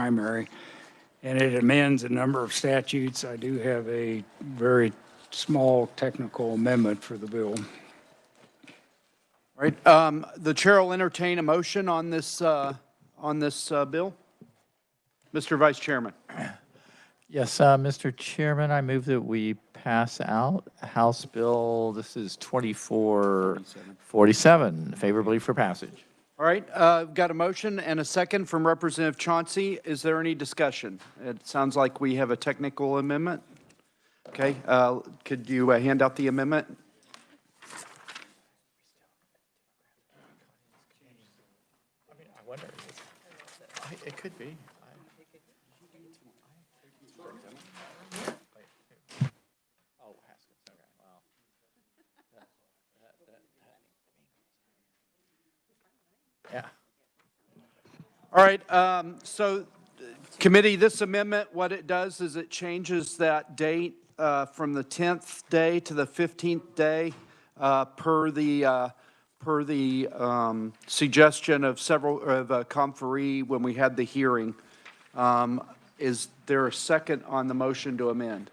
primary, and it amends a number of statutes. I do have a very small technical amendment for the bill. All right, the chair will entertain a motion on this bill. Mr. Vice Chairman. Yes, Mr. Chairman, I move that we pass out House Bill, this is 2447, favorably for passage. All right, got a motion and a second from Representative Chauncey. Is there any discussion? It sounds like we have a technical amendment. Okay, could you hand out the amendment? I mean, I wonder, it could be. Oh, Haskins, okay, wow. Yeah. All right, so committee, this amendment, what it does is it changes that date from the 10th day to the 15th day per the suggestion of several of conferee when we had the hearing. Is there a second on the motion to amend?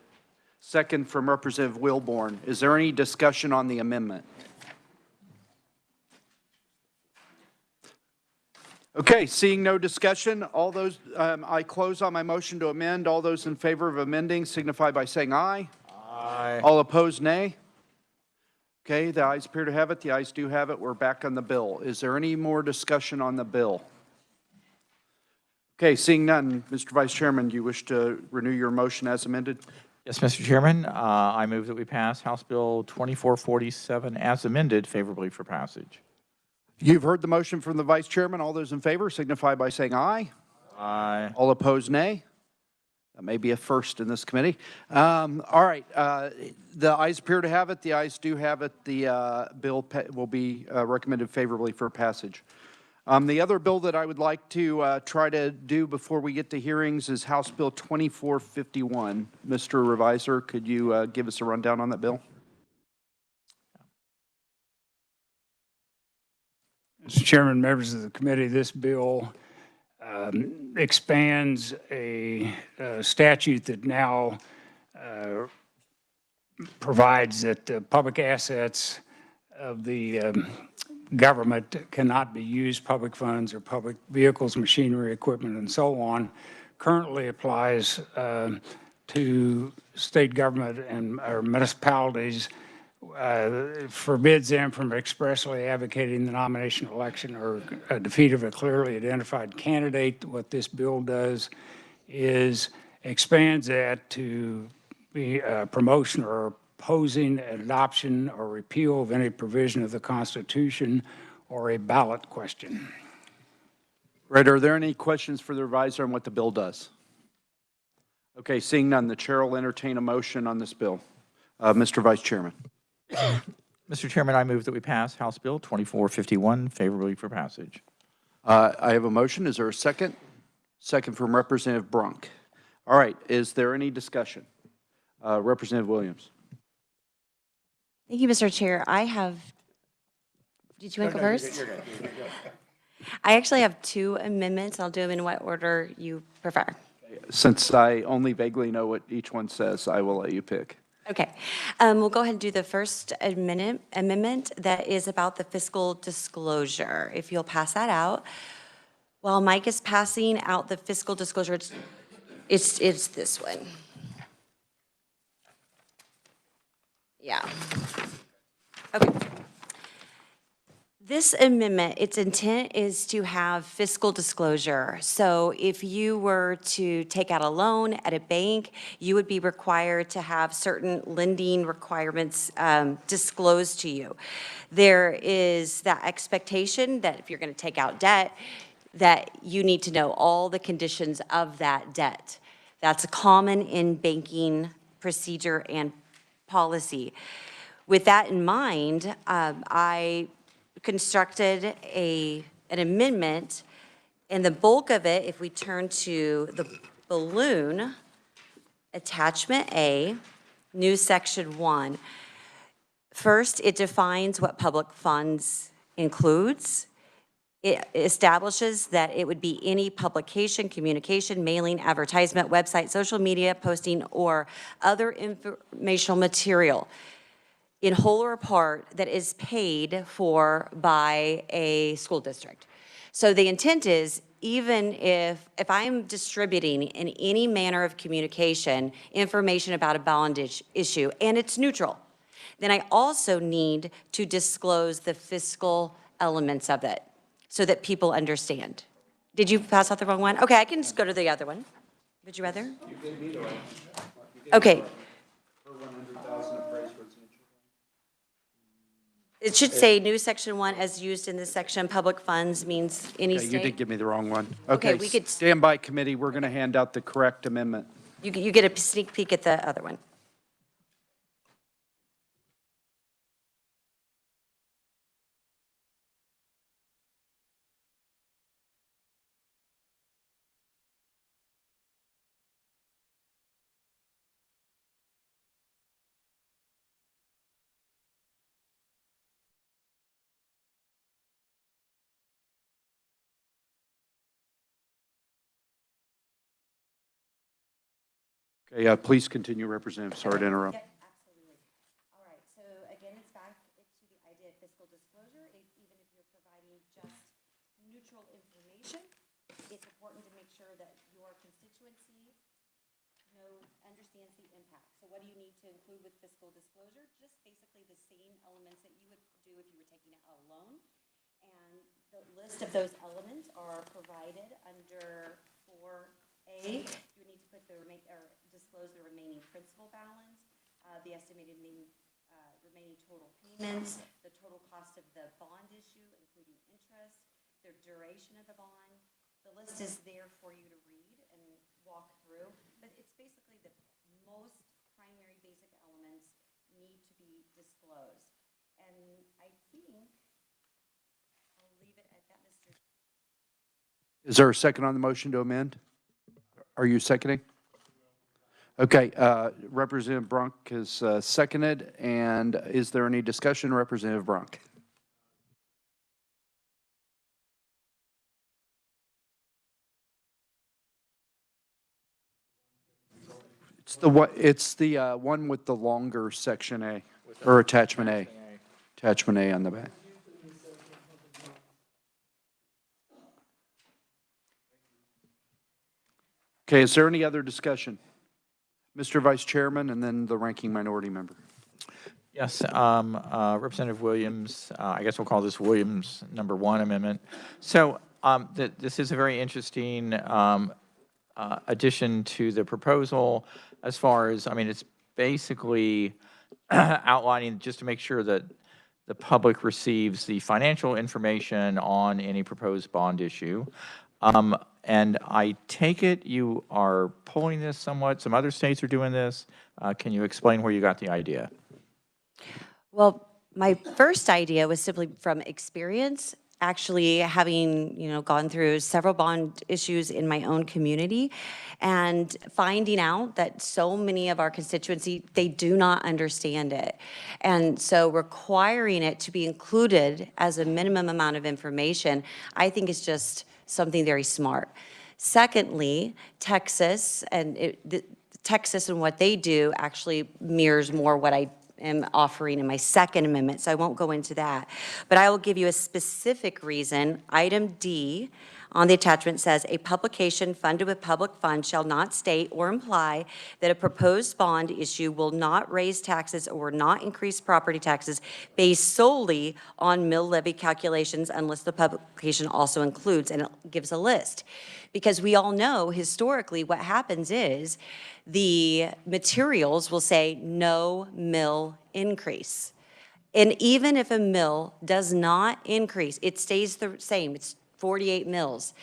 Second from Representative Wilborn. Is there any discussion on the amendment? Okay, seeing no discussion, all those, I close on my motion to amend. All those in favor of amending signify by saying aye. Aye. All opposed, nay. Okay, the ayes appear to have it. The ayes do have it. We're back on the bill. Is there any more discussion on the bill? Okay, seeing none, Mr. Vice Chairman, do you wish to renew your motion as amended? Yes, Mr. Chairman, I move that we pass House Bill 2447 as amended, favorably for passage. You've heard the motion from the Vice Chairman. All those in favor signify by saying aye. Aye. All opposed, nay. That may be a first in this committee. All right, the ayes appear to have it. The ayes do have it. The bill will be recommended favorably for passage. The other bill that I would like to try to do before we get to hearings is House Bill 2451. Mr. Revisor, could you give us a rundown on that bill? Mr. Chairman, members of the committee, this bill expands a statute that now provides that public assets of the government cannot be used, public funds or public vehicles, machinery, equipment, and so on. Currently applies to state government and or municipalities, forbids them from expressly advocating the nomination, election, or a defeat of a clearly identified candidate. What this bill does is expands that to be a promotion or opposing adoption or repeal of any provision of the Constitution or a ballot question. Right, are there any questions for the revisor on what the bill does? Okay, seeing none, the chair will entertain a motion on this bill. Mr. Vice Chairman. Mr. Chairman, I move that we pass House Bill 2451 favorably for passage. I have a motion. Is there a second? Second from Representative Brunk. All right, is there any discussion? Representative Williams. Thank you, Mr. Chair. Did you want to go first? You're good. I actually have two amendments. I'll do them in what order you prefer. Since I only vaguely know what each one says, I will let you pick. Okay. We'll go ahead and do the first amendment that is about the fiscal disclosure. If you'll pass that out. While Mike is passing out the fiscal disclosure, it's this one. Yeah. Okay. This amendment, its intent is to have fiscal disclosure. So if you were to take out a loan at a bank, you would be required to have certain lending requirements disclosed to you. There is that expectation that if you're going to take out debt, that you need to know all the conditions of that debt. That's common in banking procedure and policy. With that in mind, I constructed an amendment, and the bulk of it, if we turn to the balloon, attachment A, new section 1. First, it defines what public funds includes. It establishes that it would be any publication, communication, mailing, advertisement, website, social media, posting, or other informational material in whole or part that is paid for by a school district. So the intent is, even if I'm distributing in any manner of communication information about a bond issue, and it's neutral, then I also need to disclose the fiscal elements of it so that people understand. Did you pass out the wrong one? Okay, I can just go to the other one. Would you rather? You gave me the right. Okay. It should say new section 1 as used in this section, public funds means any Okay, you state. did give me the wrong one. Okay, Okay, we could- stand by committee. We're going to hand out the correct amendment. You get a sneak peek at the other one. Okay, please continue, Representative. Sorry to interrupt. Absolutely. All right, so again, it's back to the idea of fiscal disclosure. Even if you're providing just neutral information, it's important to make sure that your constituency understands the impact. So what do you need to include with fiscal disclosure? Just basically the same elements that you would do if you were taking out a loan. And the list of those elements are provided under 4A. You would need to put disclose the remaining principal balance, the estimated remaining total payments, the total cost of the bond issue, including interest, the duration of the bond. The list is there for you to read and walk through, but it's basically the most primary basic elements need to be disclosed. And I think I'll leave it at that, Mr. Is there a second on the motion to amend? Are you seconding? Okay, Representative Brunk has seconded, and is there any discussion, Representative Brunk? It's the one with the longer section A, or attachment A. Attachment A on the back. Okay, is there any other discussion? Mr. Vice Chairman, and then the ranking minority member. Yes, Representative Williams, I guess we'll call this Williams #1 amendment. So this is a very interesting addition to the proposal as far as, I mean, it's basically outlining just to make sure that the public receives the financial information on any proposed bond issue. And I take it you are pulling this somewhat. Some other states are doing this. Can you explain where you got the idea? Well, my first idea was simply from experience, actually having, gone through several bond issues in my own community and finding out that so many of our constituency, they do not understand it. And so requiring it to be included as a minimum amount of information, I think is just something very smart. Secondly, Texas and what they do actually mirrors more what I am offering in my second amendment, so I won't go into that. But I will give you a specific reason. Item D on the attachment says, a publication funded with public funds shall not state or imply that a proposed bond issue will not raise taxes or not increase property taxes based solely on mill levy calculations unless the publication also includes, and it gives a list. Because we all know historically what happens is the materials will say no mill increase. And even if a mill does not increase, it stays the same, it's 48 mills.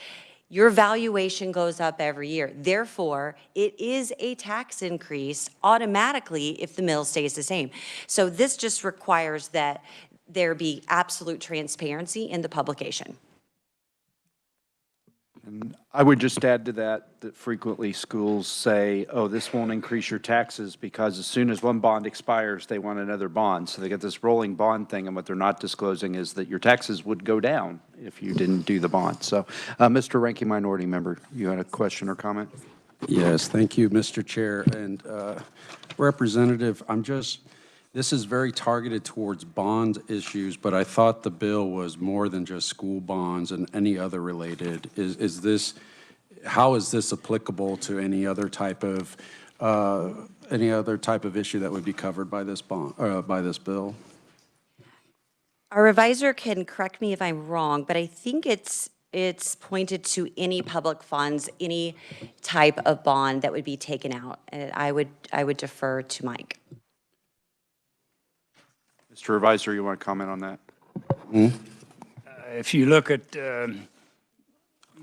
Your valuation goes up every year. Therefore, it is a tax increase automatically if the mill stays the same. So this just requires that there be absolute transparency in the publication. I would just add to that, that frequently schools say, oh, this won't increase your taxes because as soon as one bond expires, they want another bond. So they get this rolling bond thing, and what they're not disclosing is that your taxes would go down if you didn't do the bond. So, Mr. Ranking Minority Member, you had a question or comment? Yes, thank you, Mr. Chair. And Representative, this is very targeted towards bond issues, but I thought the bill was more than just school bonds and any other related. How is this applicable to any other type of issue that would be covered by this by this bill? Our revisor can correct me if I'm wrong, but I think it's pointed to any public funds, any type of bond that would be taken out. And I would defer to Mike. Mr. Revisor, you want to comment on that? If you look at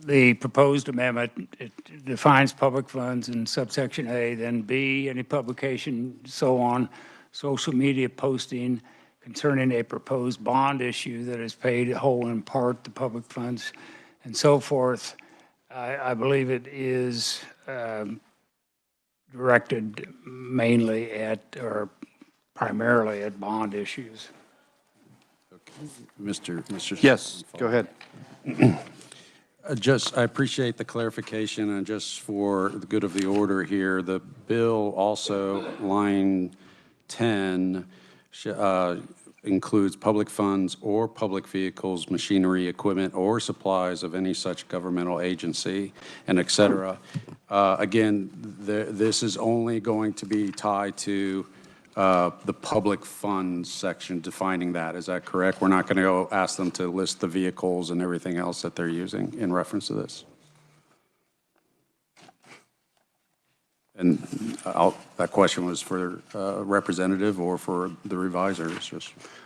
the proposed amendment, it defines public funds in subsection A, then B, any publication, so on, social media posting concerning a proposed bond issue that is paid whole and in part to public funds, and so forth. I believe it is directed mainly at, or primarily at bond issues. Mr. Yes, go ahead. I appreciate the clarification, and just for the good of the order here, the bill also, line 10, includes public funds or public vehicles, machinery, equipment, or supplies of any such governmental agency, and et cetera. Again, this is only going to be tied to the public funds section, defining that. Is that correct? We're not going to go ask them to list the vehicles and everything else that they're using in reference to this? And that question was for representative or for the revisor.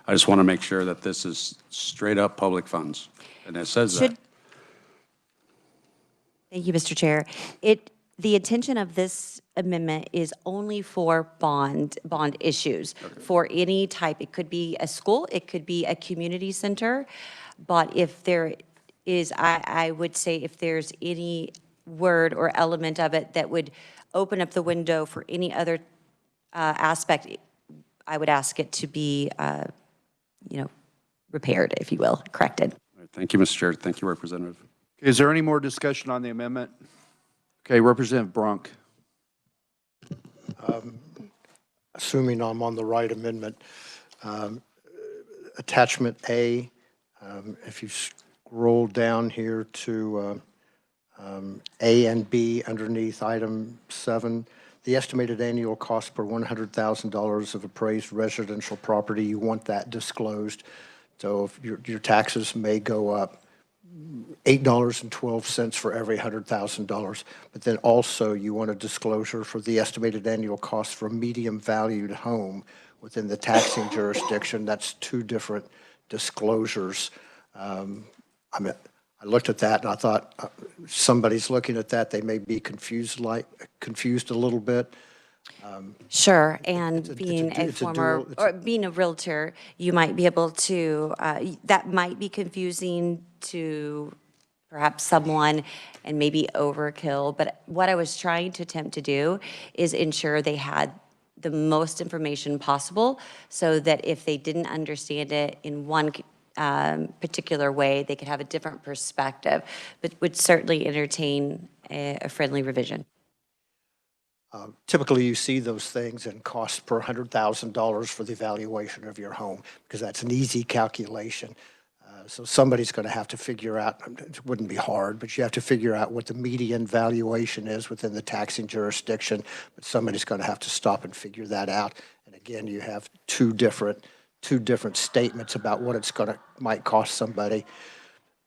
I just want to make sure that this is straight up public funds, and it says that. Thank you, Mr. Chair. The intention of this amendment is only for bond issues, for any type. It could be a school, it could be a community center, but if there is, I would say if there's any word or element of it that would open up the window for any other aspect, I would ask it to be, repaired, if you will, corrected. Thank you, Mr. Chair. Thank you, Representative. Is there any more discussion on the amendment? Okay, Representative Brunk. Assuming I'm on the right amendment, attachment A, if you scroll down here to A and B underneath item 7, the estimated annual cost per $100,000 of appraised residential property, you want that disclosed. So if your taxes may go up $8.12 for every $100,000, but then also you want a disclosure for the estimated annual cost for a medium valued home within the taxing jurisdiction. That's two different disclosures. I looked at that and I thought somebody's looking at that, they may be confused a little bit. Sure, and being a realtor, you might be able to, that might be confusing to perhaps someone and maybe overkill, but what I was trying to attempt to do is ensure they had the most information possible so that if they didn't understand it in one particular way, they could have a different perspective, but would certainly entertain a friendly revision. Typically, you see those things in cost per $100,000 for the evaluation of your home, because that's an easy calculation. So somebody's going to have to figure out, it wouldn't be hard, but you have to figure out what the median valuation is within the taxing jurisdiction, but somebody's going to have to stop and figure that out. And again, you have two different statements about what it's might cost somebody.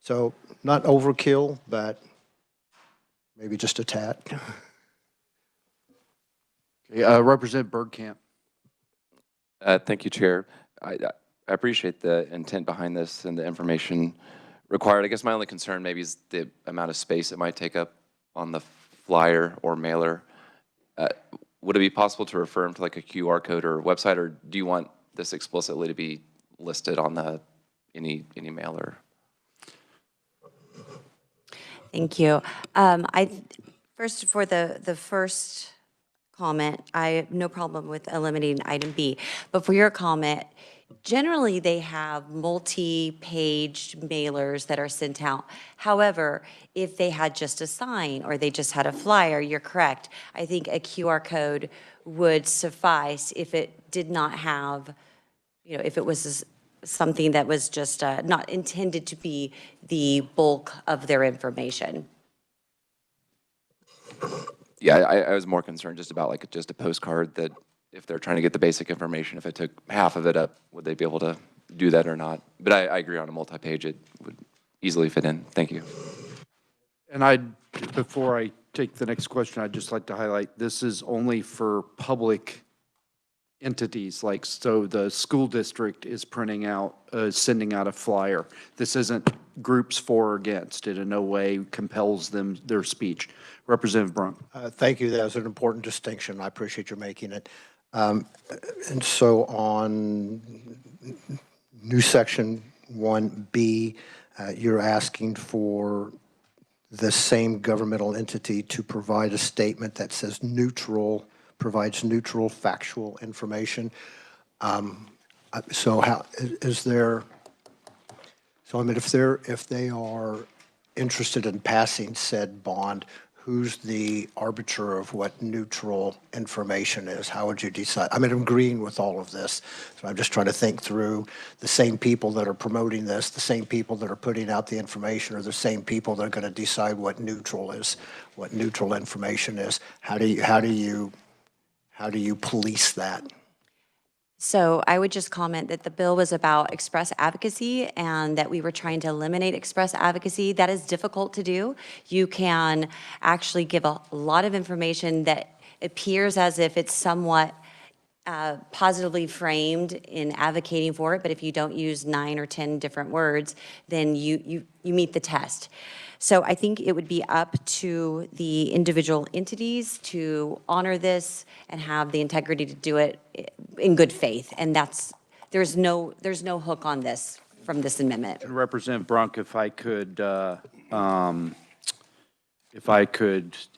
So not overkill, but maybe just a tad. Okay, Representative Bergkamp. Thank you, Chair. I appreciate the intent behind this and the information required. I guess my only concern maybe is the amount of space it might take up on the flyer or mailer. Would it be possible to refer them to like a QR code or website, or do you want this explicitly to be listed on the any mailer? Thank you. First, for the first comment, I have no problem with eliminating item B. But for your comment, generally, they have multi-paged mailers that are sent out. However, if they had just a sign or they just had a flyer, you're correct. I think a QR code would suffice if it did not have, if it was something that was just not intended to be the bulk of their information. Yeah, I was more concerned just about like just a postcard that if they're trying to get the basic information, if it took half of it up, would they be able to do that or not? But I agree on a multi-page, it would easily fit in. Thank you. And before I take the next question, I'd just like to highlight, this is only for public entities, like, so the school district is sending out a flyer. This isn't groups for or against. It in no way compels their speech. Representative Brunk. Thank you. That was an important distinction. I appreciate you making it. And so on new section 1B, you're asking for the same governmental entity to provide a statement that says neutral, provides neutral factual information. So how is there? So I mean, if they are interested in passing said bond, who's the arbiter of what neutral information is? How would you decide? I mean, I'm agreeing with all of this, so I'm just trying to think through the same people that are promoting this, the same people that are putting out the information, are the same people that are going to decide what neutral is, what neutral information is. How do you police that? So I would just comment that the bill was about express advocacy and that we were trying to eliminate express advocacy. That is difficult to do. You can actually give a lot of information that appears as if it's somewhat positively framed in advocating for it, but if you don't use 9 or 10 different words, then you meet the test. So I think it would be up to the individual entities to honor this and have the integrity to do it in good faith. And there's no hook on this from this amendment. And Representative Brunk, if I could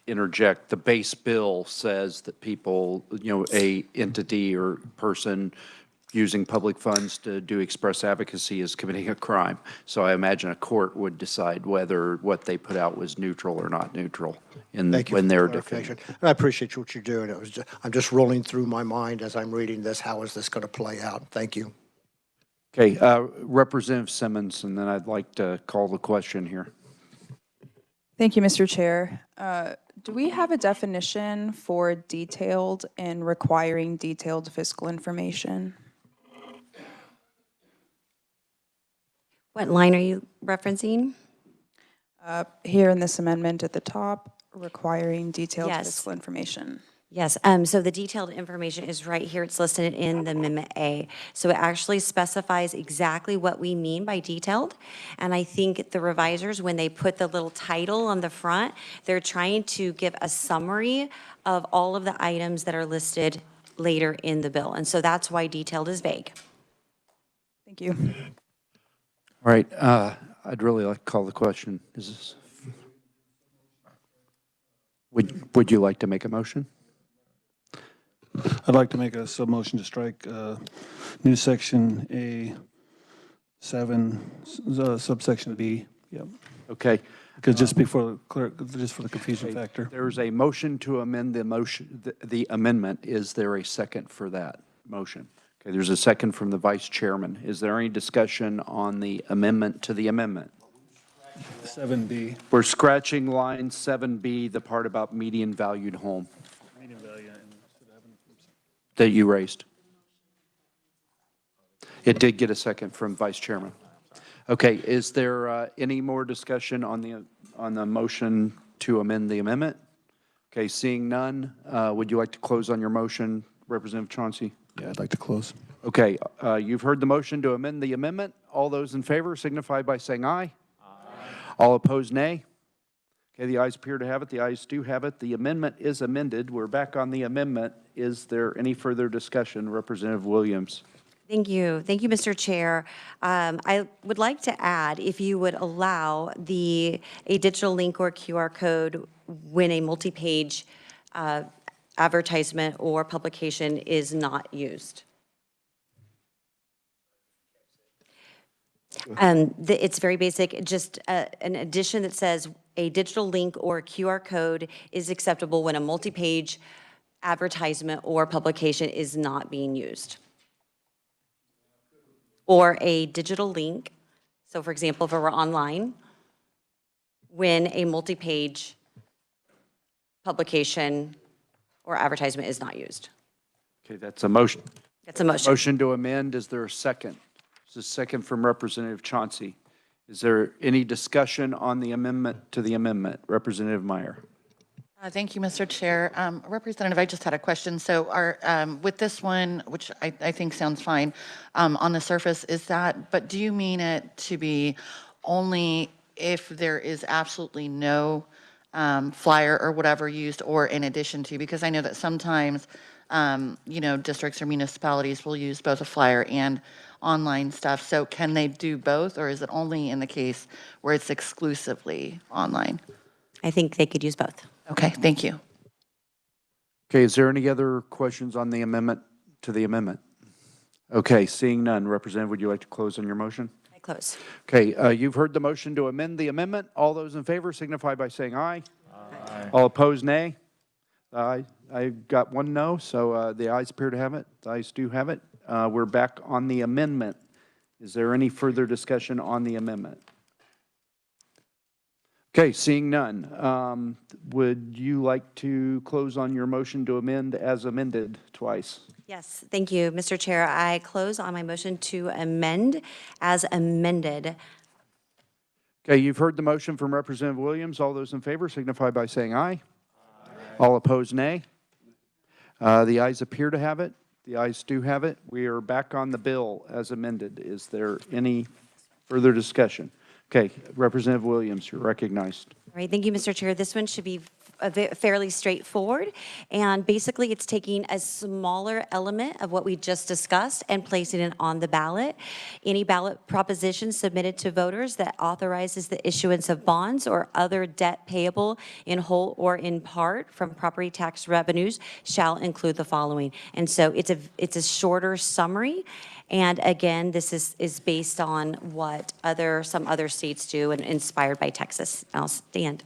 interject, the base bill says that people, a entity or person using public funds to do express advocacy is committing a crime. So I imagine a court would decide whether what they put out was neutral or not neutral when they're defending. I appreciate what you're doing. I'm just rolling through my mind as I'm reading this. How is this going to play out? Thank you. Okay, Representative Simmons, and then I'd like to call the question here. Thank you, Mr. Chair. Do we have a definition for detailed and requiring detailed fiscal information? What line are you referencing? Here in this amendment at the top, requiring detailed Yes. fiscal information. Yes, so the detailed information is right here. It's listed in the Amendment A. So it actually specifies exactly what we mean by detailed. And I think the revisers, when they put the little title on the front, they're trying to give a summary of all of the items that are listed later in the bill. And so that's why detailed is vague. Thank you. All right, I'd really like to call the question. Would you like to make a motion? I'd like to make a sub-motion to strike new section A7, subsection B. Yep. Okay. Because just before the clerk, just for the confusion factor. There's a motion to amend the motion, the amendment. Is there a second for that motion? Okay, there's a second from the vice chairman. Is there any discussion on the amendment to the amendment? 7B. We're scratching line 7B, the part about median valued home that you raised. It did get a second from vice chairman. Okay, is there any more discussion on the motion to amend the amendment? Okay, seeing none, would you like to close on your motion, Representative Chauncey? Yeah, I'd like to close. Okay, you've heard the motion to amend the amendment. All those in favor signify by saying aye. Aye. All opposed, nay. Okay, the ayes appear to have it. The ayes do have it. The amendment is amended. We're back on the amendment. Is there any further discussion? Representative Williams. Thank you. Thank you, Mr. Chair. I would like to add, if you would allow a digital link or QR code when a multi-page advertisement or publication is not used. It's very basic, just an addition that says a digital link or QR code is acceptable when a multi-page advertisement or publication is not being used. Or a digital link, so for example, if it were online, when a multi-page publication or advertisement is not used. Okay, that's a motion. That's a motion. Motion to amend, is there a second? This is a second from Representative Chauncey. Is there any discussion on the amendment to the amendment? Representative Meyer. Thank you, Mr. Chair. Representative, I just had a question. So with this one, which I think sounds fine on the surface, but do you mean it to be only if there is absolutely no flyer or whatever used, or in addition to? Because I know that sometimes, districts or municipalities will use both a flyer and online stuff. So can they do both, or is it only in the case where it's exclusively online? I think they could use both. Okay, thank you. Okay, is there any other questions on the amendment to the amendment? Okay, seeing none. Representative, would you like to close on your motion? I close. Okay, you've heard the motion to amend the amendment. All those in favor signify by saying aye. Aye. All opposed, nay. I got one no, so the ayes appear to have it. The ayes do have it. We're back on the amendment. Is there any further discussion on the amendment? Okay, seeing none. Would you like to close on your motion to amend as amended twice? Yes, thank you, Mr. Chair. I close on my motion to amend as amended. Okay, you've heard the motion from Representative Williams. All those in favor signify by saying aye. Aye. All opposed, nay. The ayes appear to have it. The ayes do have it. We are back on the bill as amended. Is there any further discussion? Okay, Representative Williams, you're recognized. All right, thank you, Mr. Chair. This one should be fairly straightforward, and basically it's taking a smaller element of what we just discussed and placing it on the ballot. Any ballot proposition submitted to voters that authorizes the issuance of bonds or other debt payable in whole or in part from property tax revenues shall include the following. And so it's a shorter summary. And again, this is based on what some other states do and inspired by Texas. I'll stand.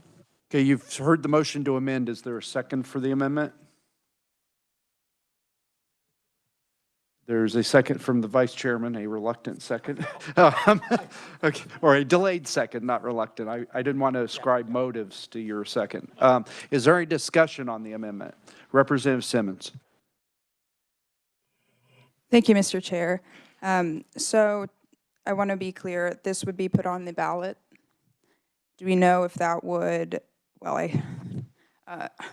Okay, you've heard the motion to amend. Is there a second for the amendment? There's a second from the vice chairman, a reluctant second. Okay, or a delayed second, not reluctant. I didn't want to ascribe motives to your second. Is there any discussion on the amendment? Representative Simmons. Thank you, Mr. Chair. So I want to be clear, this would be put on the ballot. Do we know if that would,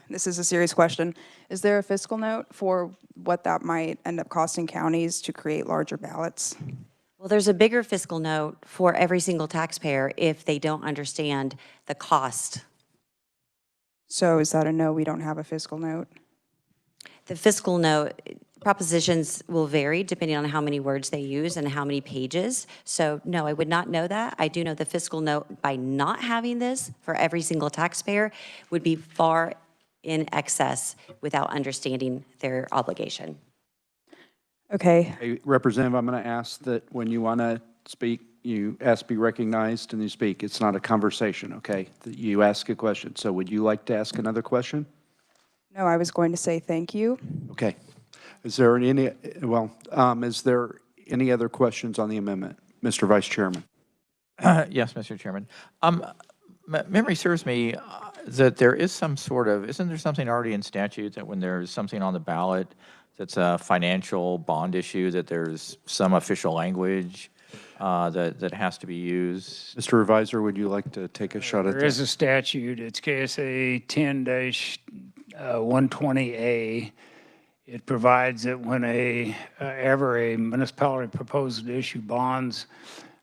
this is a serious question. Is there a fiscal note for what that might end up costing counties to create larger ballots? Well, there's a bigger fiscal note for every single taxpayer if they don't understand the cost. So is that a no, we don't have a fiscal note? The fiscal note, propositions will vary depending on how many words they use and how many pages. So no, I would not know that. I do know the fiscal note, by not having this for every single taxpayer, would be far in excess without understanding their obligation. Okay. Hey, Representative, I'm going to ask that when you want to speak, you ask to be recognized and you speak. It's not a conversation, okay? That you ask a question. So would you like to ask another question? No, I was going to say thank you. Okay. Is there any other questions on the amendment? Mr. Vice Chairman. Yes, Mr. Chairman. Memory serves me that there is some sort of, isn't there something already in statute that when there's something on the ballot that's a financial bond issue, that there's some official language that has to be used? Mr. Revisor, would you like to take a shot at that? There is a statute. It's KSA 10-120A. It provides that when ever a municipality proposes to issue bonds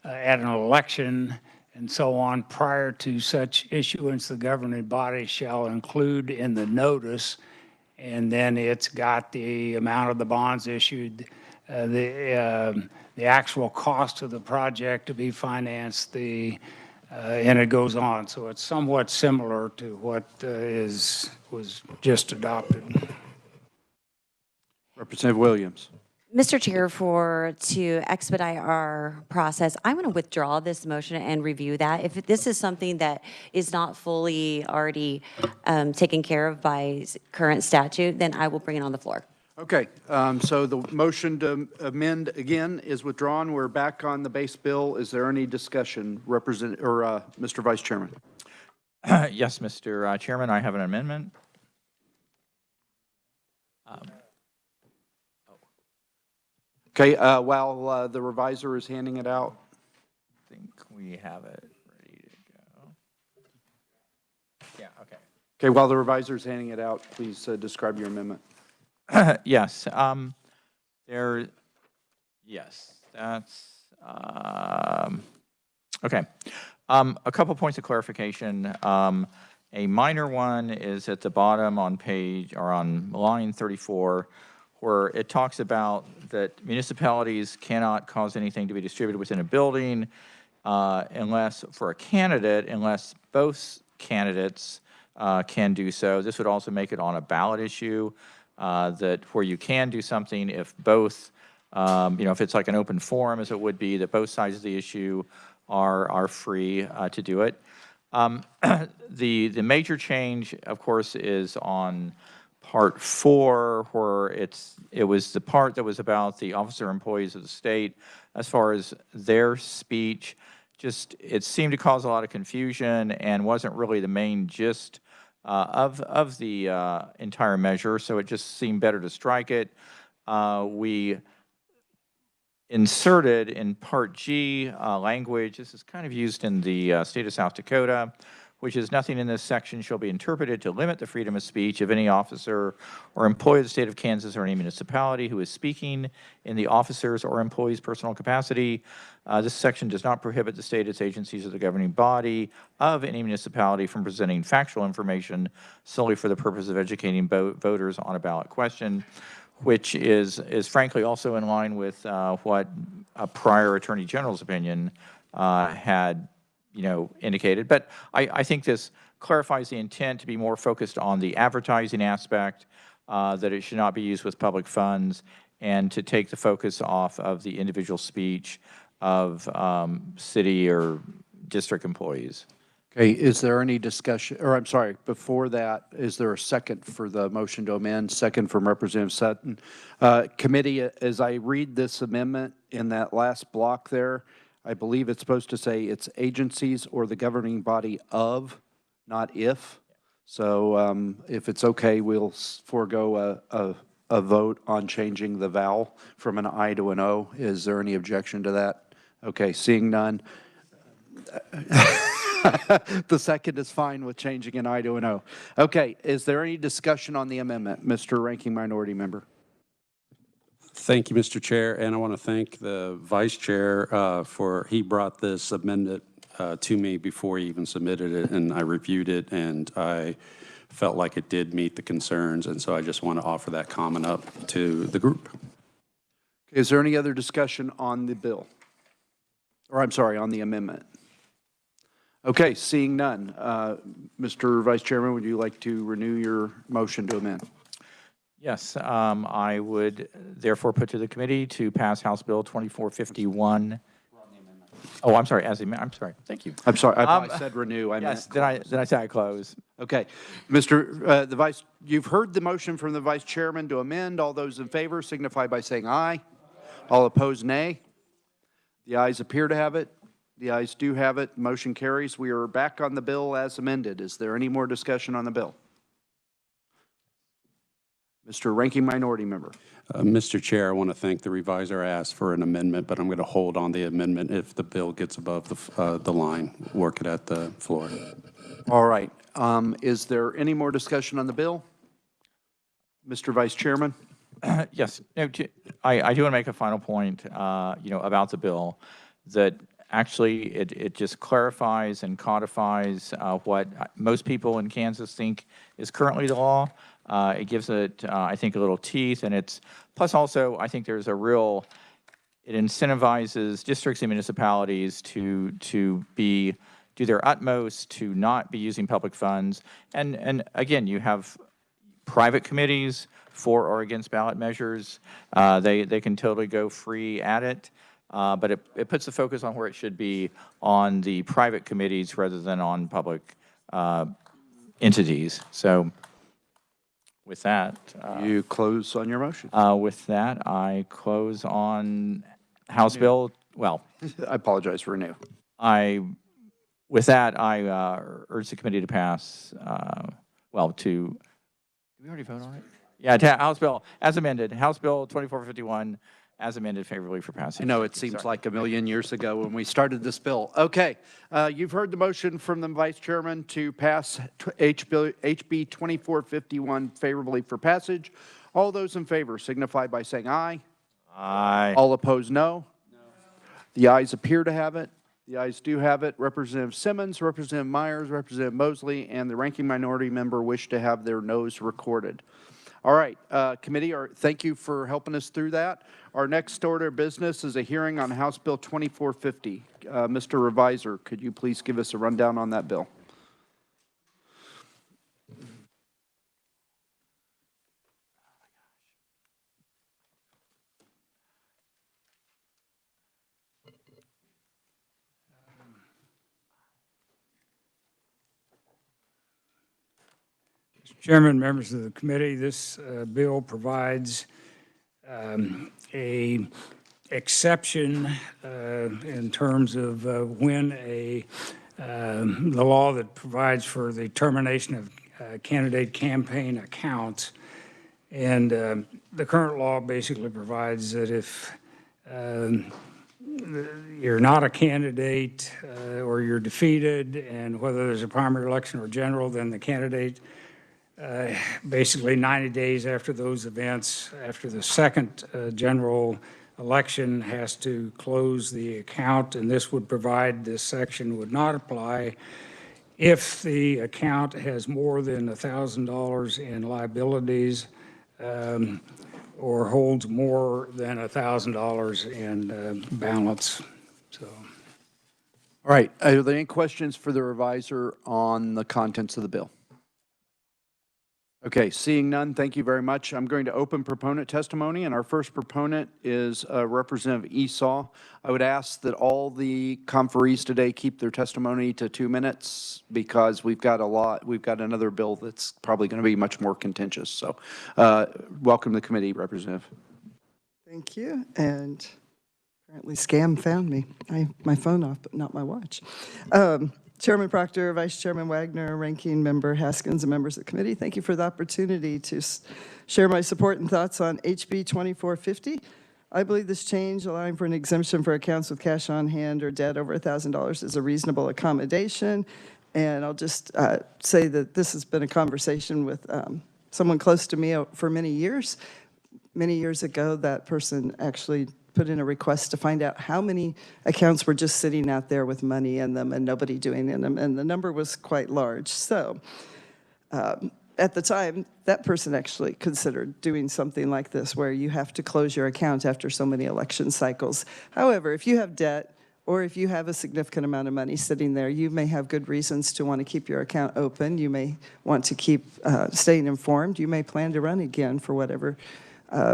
at an election and so on, prior to such issuance, the governing body shall include in the notice, and then it's got the amount of the bonds issued, the actual cost of the project to be financed, and it goes on. So it's somewhat similar to what was just adopted. Representative Williams. Mr. Chair, to expedite our process, I'm going to withdraw this motion and review that. If this is something that is not fully already taken care of by current statute, then I will bring it on the floor. Okay, so the motion to amend again is withdrawn. We're back on the base bill. Is there any discussion, Mr. Vice Chairman? Yes, Mr. Chairman, I have an amendment. Okay, while the revisor is handing it out. I think we have it ready to go. Yeah, okay. Okay, while the revisor is handing it out, please describe your amendment. Yes, yes, that's, okay. A couple points of clarification. A minor one is at the bottom on page, or on line 34, where it talks about that municipalities cannot cause anything to be distributed within a building unless, for a candidate, unless both candidates can do so. This would also make it on a ballot issue, that where you can do something if both, if it's like an open forum, as it would be, that both sides of the issue are free to do it. The major change, of course, is on Part 4, where it was the part that was about the officer employees of the state. As far as their speech, it seemed to cause a lot of confusion and wasn't really the main gist of the entire measure, so it just seemed better to strike it. We inserted in Part G language, this is kind of used in the state of South Dakota, which is nothing in this section shall be interpreted to limit the freedom of speech of any officer or employee of the state of Kansas or any municipality who is speaking in the officer's or employee's personal capacity. This section does not prohibit the state, its agencies, or the governing body of any municipality from presenting factual information solely for the purpose of educating voters on a ballot question, which is frankly also in line with what a prior Attorney General's opinion had indicated. But I think this clarifies the intent to be more focused on the advertising aspect, that it should not be used with public funds, and to take the focus off of the individual speech of city or district employees. Okay, is there any discussion, or I'm sorry, before that, is there a second for the motion to amend? Second from Representative Sutton. Committee, as I read this amendment in that last block there, I believe it's supposed to say it's agencies or the governing body of, not if. So if it's okay, we'll forego a vote on changing the vowel from an I to an O. Is there any objection to that? Okay, seeing none. The second is fine with changing an I to an O. Okay, is there any discussion on the amendment? Mr. Ranking Minority Member. Thank you, Mr. Chair, and I want to thank the Vice Chair he brought this amendment to me before he even submitted it, and I reviewed it, and I felt like it did meet the concerns, and so I just want to offer that comment up to the group. Is there any other discussion on the bill? Or I'm sorry, on the amendment? Okay, seeing none. Mr. Vice Chairman, would you like to renew your motion to amend? Yes, I would therefore put to the committee to pass House Bill 2451. Oh, I'm sorry, I'm sorry, thank you. I'm sorry, I said renew. Yes, did I say I close? Okay, you've heard the motion from the Vice Chairman to amend. All those in favor signify by saying aye. All opposed, nay. The ayes appear to have it. The ayes do have it. Motion carries. We are back on the bill as amended. Is there any more discussion on the bill? Mr. Ranking Minority Member. Mr. Chair, I want to thank the reviser. I asked for an amendment, but I'm going to hold on the amendment if the bill gets above the line. Work it at the floor. All right. Is there any more discussion on the bill? Mr. Vice Chairman. Yes. No, I do want to make a final point, about the bill, that actually it just clarifies and codifies what most people in Kansas think is currently the law. It gives it, I think, a little teeth, and it's, plus also, I think there's a real, it incentivizes districts and municipalities to do their utmost to not be using public funds. And again, you have private committees for or against ballot measures. They can totally go free at it, but it puts the focus on where it should be, on the private committees rather than on public entities. So with that, You close on your motion. with that, I close on House Bill, well, I apologize, Renew. with that, I urge the committee to pass, did we already vote on it? Yeah, House Bill, as amended, House Bill 2451, as amended, favorably for passage. I know it seems like a million years ago when we started this bill. Okay, you've heard the motion from the Vice Chairman to pass HB 2451 favorably for passage. All those in favor signify by saying aye. Aye. All opposed, no. The ayes appear to have it. The ayes do have it. Representative Simmons, Representative Myers, Representative Mosley, and the ranking minority member wish to have their noes recorded. All right, committee, thank you for helping us through that. Our next order of business is a hearing on House Bill 2450. Mr. Revisor, could you please give us a rundown on that bill? Chairman, members of the committee, this bill provides a exception in terms of when the law that provides for the termination of candidate campaign accounts. And the current law basically provides that if you're not a candidate or you're defeated, and whether there's a primary election or general, then the candidate basically 90 days after those events, after the second general election, has to close the account, and this would provide, this section would not apply if the account has more than $1,000 in liabilities or holds more than $1,000 in balance. So. All right, are there any questions for the revisor on the contents of the bill? Okay, seeing none, thank you very much. I'm going to open proponent testimony, and our first proponent is Representative Esau. I would ask that all the conferees today keep their testimony to 2 minutes, because we've got another bill that's probably going to be much more contentious. So welcome to the committee, Representative. Thank you, and apparently scam found me. I have my phone off, but not my watch. Chairman Proctor, Vice Chairman Wagner, Ranking Member Haskins, and members of the committee, thank you for the opportunity to share my support and thoughts on HB 2450. I believe this change, allowing for an exemption for accounts with cash on hand or debt over $1,000, is a reasonable accommodation. And I'll just say that this has been a conversation with someone close to me for many years. Many years ago, that person actually put in a request to find out how many accounts were just sitting out there with money in them and nobody doing in them, and the number was quite large. So at the time, that person actually considered doing something like this, where you have to close your account after so many election cycles. However, if you have debt, or if you have a significant amount of money sitting there, you may have good reasons to want to keep your account open. You may want to keep staying informed. You may plan to run again for whatever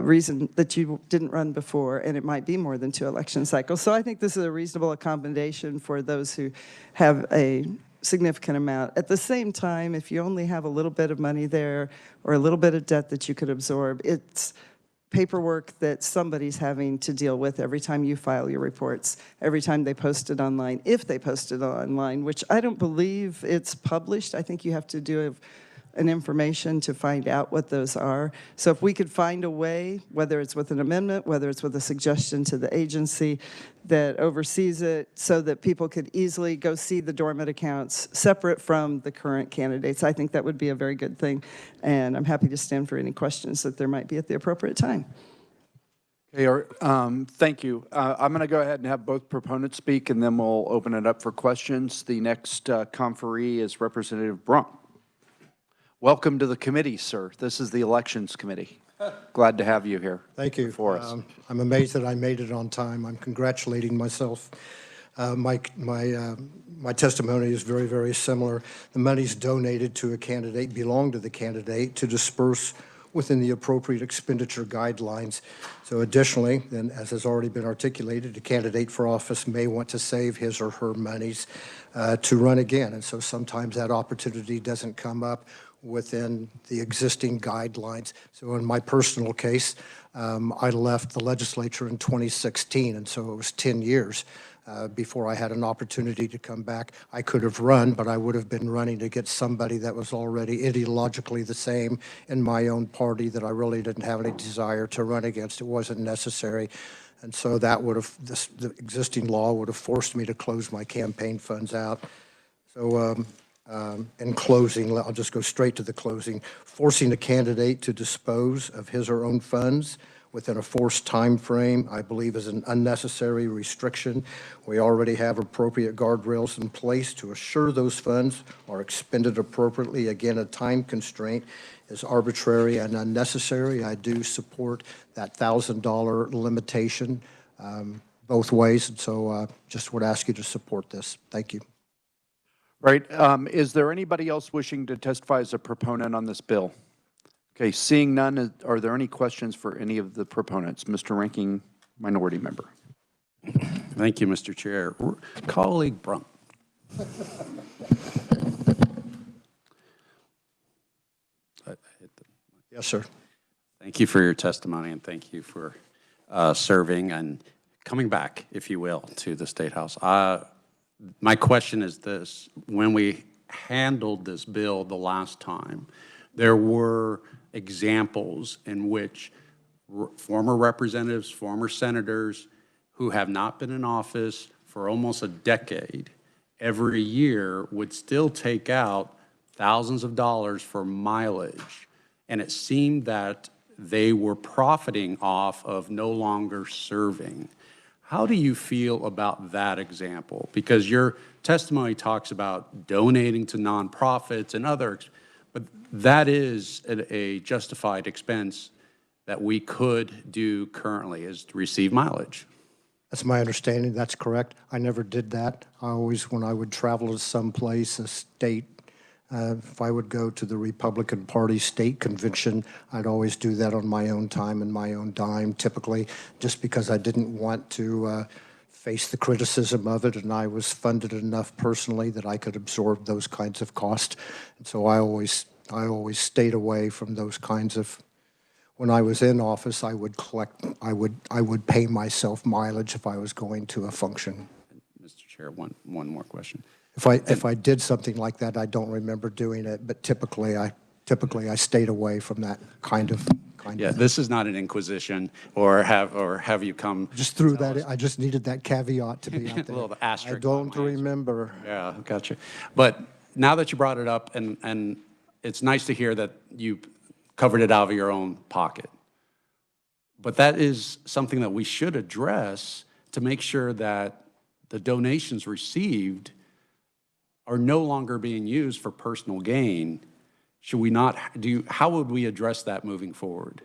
reason that you didn't run before, and it might be more than 2 election cycles. So I think this is a reasonable accommodation for those who have a significant amount. At the same time, if you only have a little bit of money there or a little bit of debt that you could absorb, it's paperwork that somebody's having to deal with every time you file your reports, every time they post it online, if they post it online, which I don't believe it's published. I think you have to do an information to find out what those are. So if we could find a way, whether it's with an amendment, whether it's with a suggestion to the agency that oversees it, so that people could easily go see the dormant accounts separate from the current candidates, I think that would be a very good thing. And I'm happy to stand for any questions that there might be at the appropriate time. Okay, thank you. I'm going to go ahead and have both proponents speak, and then we'll open it up for questions. The next conferee is Representative Brunk. Welcome to the committee, sir. This is the Elections Committee. Glad to have you here. Thank you. For us. I'm amazed that I made it on time. I'm congratulating myself. My testimony is very, very similar. The monies donated to a candidate belong to the candidate to disperse within the appropriate expenditure guidelines. So additionally, then, as has already been articulated, a candidate for office may want to save his or her monies to run again. And so sometimes that opportunity doesn't come up within the existing guidelines. So in my personal case, I left the legislature in 2016, and so it was 10 years before I had an opportunity to come back. I could have run, but I would have been running to get somebody that was already ideologically the same in my own party that I really didn't have any desire to run against. It wasn't necessary. And so that would have, the existing law would have forced me to close my campaign funds out. So in closing, I'll just go straight to the closing. Forcing a candidate to dispose of his or own funds within a forced time frame, I believe, is an unnecessary restriction. We already have appropriate guardrails in place to assure those funds are expended appropriately. Again, a time constraint is arbitrary and unnecessary. I do support that $1,000 limitation both ways, and so just would ask you to support this. Thank you. Right. Is there anybody else wishing to testify as a proponent on this bill? Okay, seeing none, are there any questions for any of the proponents? Mr. Ranking Minority Member. Thank you, Mr. Chair. Colleague Brunt. Yes, sir. Thank you for your testimony, and thank you for serving and coming back, if you will, to the State House. My question is this. When we handled this bill the last time, there were examples in which former representatives, former senators who have not been in office for almost a decade, every year would still take out thousands of dollars for mileage. And it seemed that they were profiting off of no longer serving. How do you feel about that example? Because your testimony talks about donating to nonprofits and others, but that is a justified expense that we could do currently, is to receive mileage. That's my understanding. That's correct. I never did that. I always, when I would travel to some place, a state, if I would go to the Republican Party state convention, I'd always do that on my own time and my own dime, typically, just because I didn't want to face the criticism of it, and I was funded enough personally that I could absorb those kinds of costs. And so I always stayed away from those kinds of. When I was in office, I would pay myself mileage if I was going to a function. Mr. Chair, one more question. If I did something like that, I don't remember doing it, but typically I stayed away from that kind of. Yeah, this is not an inquisition, or have you come. Just threw that in. I just needed that caveat to be out there. A little asterisk. I don't remember. Yeah, gotcha. But now that you brought it up, and it's nice to hear that you covered it out of your own pocket. But that is something that we should address to make sure that the donations received are no longer being used for personal gain. Should we not how would we address that moving forward?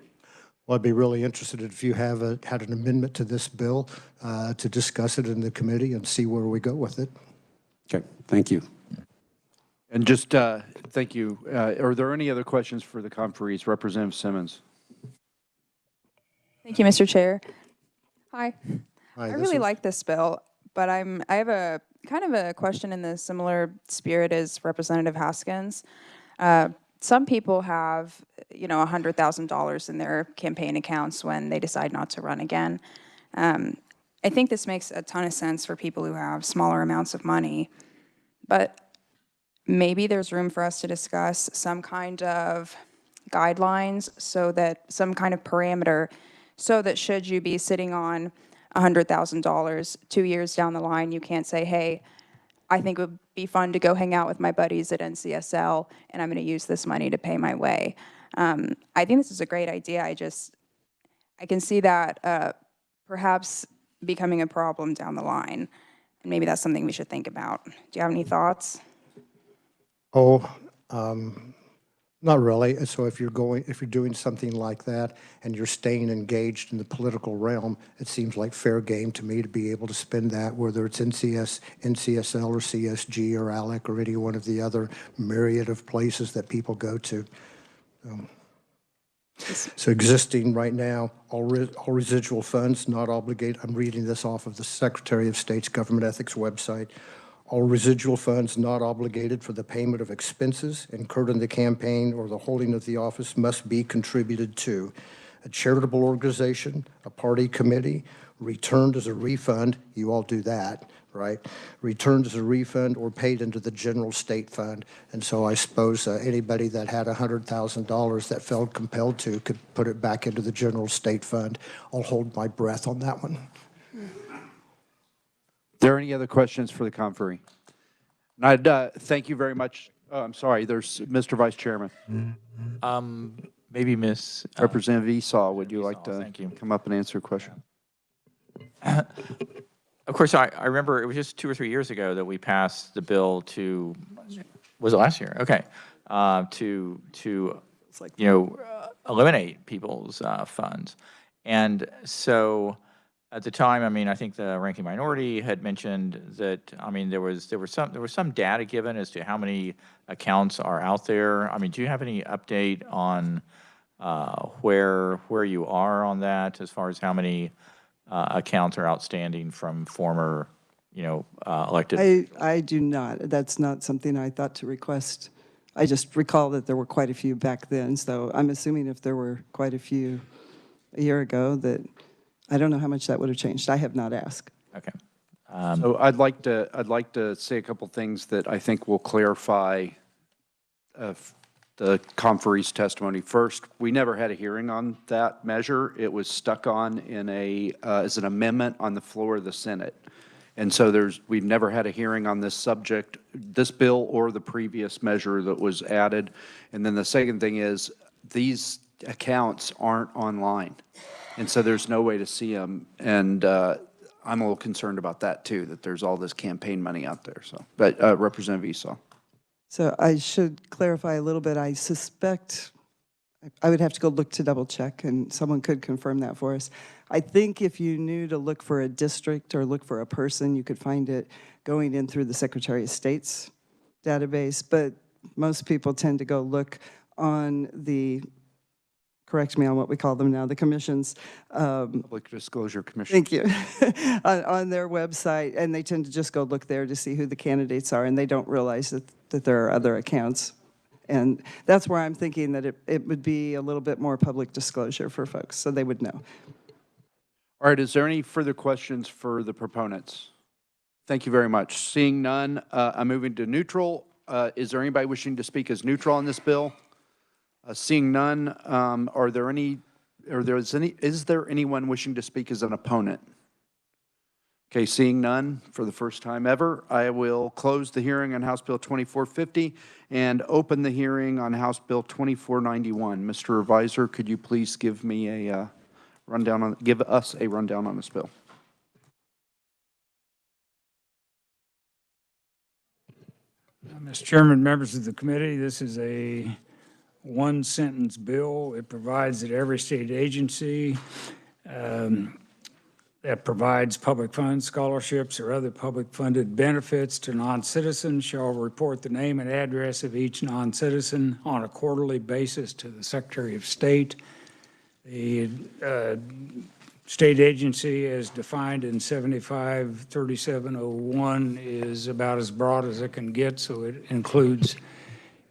Well, I'd be really interested if you had an amendment to this bill to discuss it in the committee and see where we go with it. Okay, thank you. And just thank you. Are there any other questions for the conferees? Representative Simmons. Thank you, Mr. Chair. Hi. Hi, I really like this bill, but I have a kind of a question in the similar spirit as Representative Haskins. Some people have, $100,000 in their campaign accounts when they decide not to run again. I think this makes a ton of sense for people who have smaller amounts of money, but maybe there's room for us to discuss some kind of guidelines, so that some kind of parameter, so that should you be sitting on $100,000 2 years down the line, you can't say, hey, I think it would be fun to go hang out with my buddies at NCSL, and I'm going to use this money to pay my way. I think this is a great idea. I can see that perhaps becoming a problem down the line, and maybe that's something we should think about. Do you have any thoughts? Not really. And so if you're doing something like that and you're staying engaged in the political realm, it seems like fair game to me to be able to spend that, whether it's NCSL or CSG or ALEC or any one of the other myriad of places that people go to. So existing right now, all residual funds not obligated. I'm reading this off of the Secretary of State's Government Ethics website. All residual funds not obligated for the payment of expenses incurred in the campaign or the holding of the office must be contributed to a charitable organization, a party committee, returned as a refund. You all do that, right? Returned as a refund or paid into the general state fund. And so I suppose anybody that had $100,000 that felt compelled to could put it back into the general state fund. I'll hold my breath on that one. Are there any other questions for the conferee? And I'd thank you very much. Oh, I'm sorry, there's Mr. Vice Chairman. Maybe Miss Representative Esau, would you like to thank you. come up and answer a question? Of course, I remember it was just 2 or 3 years ago that we passed the bill to, was it last year? Okay. To eliminate people's funds. And so at the time, I mean, I think the ranking minority had mentioned that, I mean, there was some data given as to how many accounts are out there. I mean, do you have any update on where you are on that as far as how many accounts are outstanding from former, elected? I do not. That's not something I thought to request. I just recall that there were quite a few back then, so I'm assuming if there were quite a few a year ago that I don't know how much that would have changed. I have not asked. Okay. So I'd like to say a couple things that I think will clarify the conferee's testimony. First, we never had a hearing on that measure. It was stuck on in as an amendment on the floor of the Senate. And so we've never had a hearing on this subject, this bill or the previous measure that was added. And then the second thing is these accounts aren't online. And so there's no way to see them. And I'm a little concerned about that too, that there's all this campaign money out there. So, but Representative Esau. So I should clarify a little bit. I suspect, I would have to go look to double check, and someone could confirm that for us. I think if you knew to look for a district or look for a person, you could find it going in through the Secretary of State's database, but most people tend to go look on the, correct me on what we call them now, the commissions. Public Disclosure Commission. Thank you. on their website, and they tend to just go look there to see who the candidates are, and they don't realize that there are other accounts. And that's where I'm thinking that it would be a little bit more public disclosure for folks, so they would know. All right, is there any further questions for the proponents? Thank you very much. Seeing none, I'm moving to neutral. Is there anybody wishing to speak as neutral on this bill? Seeing none, is there anyone wishing to speak as an opponent? Okay, seeing none for the first time ever, I will close the hearing on House Bill 2450 and open the hearing on House Bill 2491. Mr. Revisor, could you please give me a give us a rundown on this bill? Mr. Chairman, members of the committee, this is a one-sentence bill. It provides that every state agency that provides public funds, scholarships, or other public-funded benefits to non-citizens shall report the name and address of each non-citizen on a quarterly basis to the Secretary of State. The state agency, as defined in 753701, is about as broad as it can get, so it includes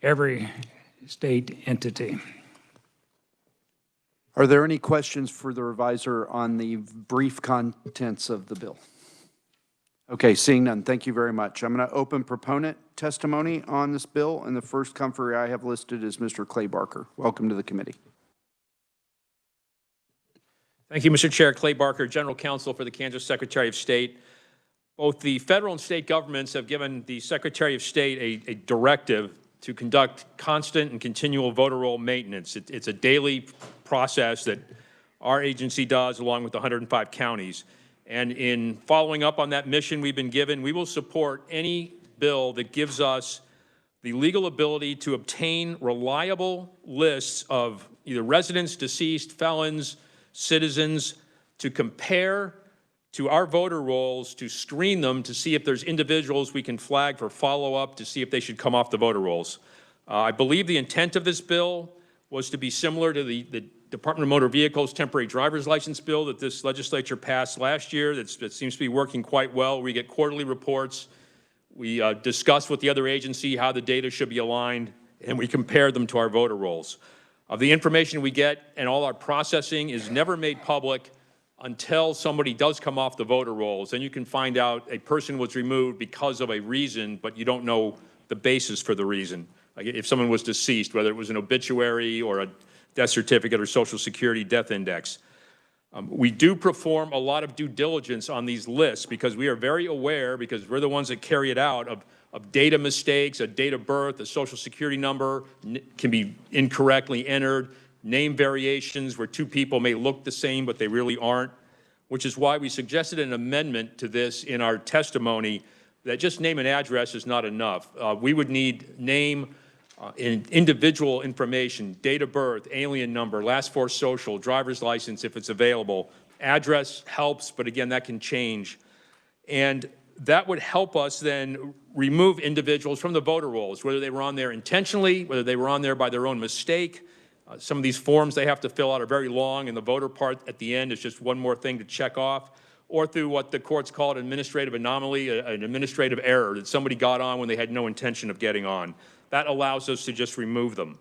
every state entity. Are there any questions for the revisor on the brief contents of the bill? Okay, seeing none, thank you very much. I'm going to open proponent testimony on this bill, and the first conferee I have listed is Mr. Clay Barker. Welcome to the committee. Thank you, Mr. Chair. Clay Barker, General Counsel for the Kansas Secretary of State. Both the federal and state governments have given the Secretary of State a directive to conduct constant and continual voter roll maintenance. It's a daily process that our agency does along with 105 counties. And in following up on that mission we've been given, we will support any bill that gives us the legal ability to obtain reliable lists of either residents, deceased, felons, citizens, to compare to our voter rolls, to screen them, to see if there's individuals we can flag for follow-up, to see if they should come off the voter rolls. I believe the intent of this bill was to be similar to the Department of Motor Vehicles temporary driver's license bill that this legislature passed last year that seems to be working quite well. We get quarterly reports. We discuss with the other agency how the data should be aligned, and we compare them to our voter rolls. The information we get and all our processing is never made public until somebody does come off the voter rolls. Then you can find out a person was removed because of a reason, but you don't know the basis for the reason. Like if someone was deceased, whether it was an obituary or a death certificate or Social Security death index. We do perform a lot of due diligence on these lists because we are very aware, because we're the ones that carry it out, of data mistakes, a date of birth, a Social Security number can be incorrectly entered, name variations where two people may look the same but they really aren't, which is why we suggested an amendment to this in our testimony that just name and address is not enough. We would need name, individual information, date of birth, alien number, last four social, driver's license if it's available. Address helps, but again, that can change. And that would help us then remove individuals from the voter rolls, whether they were on there intentionally, whether they were on there by their own mistake. Some of these forms they have to fill out are very long, and the voter part at the end is just one more thing to check off, or through what the courts call an administrative anomaly, an administrative error that somebody got on when they had no intention of getting on. That allows us to just remove them.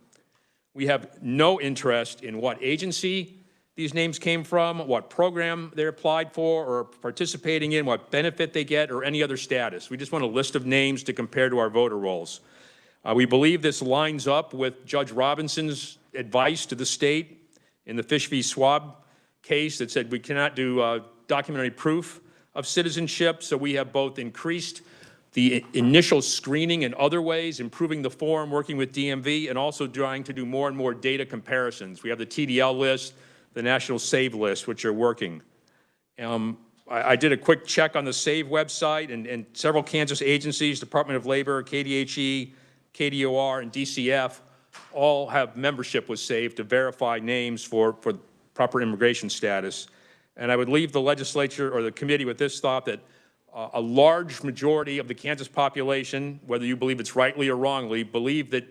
We have no interest in what agency these names came from, what program they applied for or participating in, what benefit they get, or any other status. We just want a list of names to compare to our voter rolls. We believe this lines up with Judge Robinson's advice to the state in the Fish v. Schwab case that said we cannot do documentary proof of citizenship, so we have both increased the initial screening in other ways, improving the form, working with DMV, and also trying to do more and more data comparisons. We have the TDL list, the National SAVE list, which are working. I did a quick check on the SAVE website, and several Kansas agencies, Department of Labor, KDHE, KDOR, and DCF, all have membership with SAVE to verify names for proper immigration status. And I would leave the legislature or the committee with this thought that a large majority of the Kansas population, whether you believe it's rightly or wrongly, believe that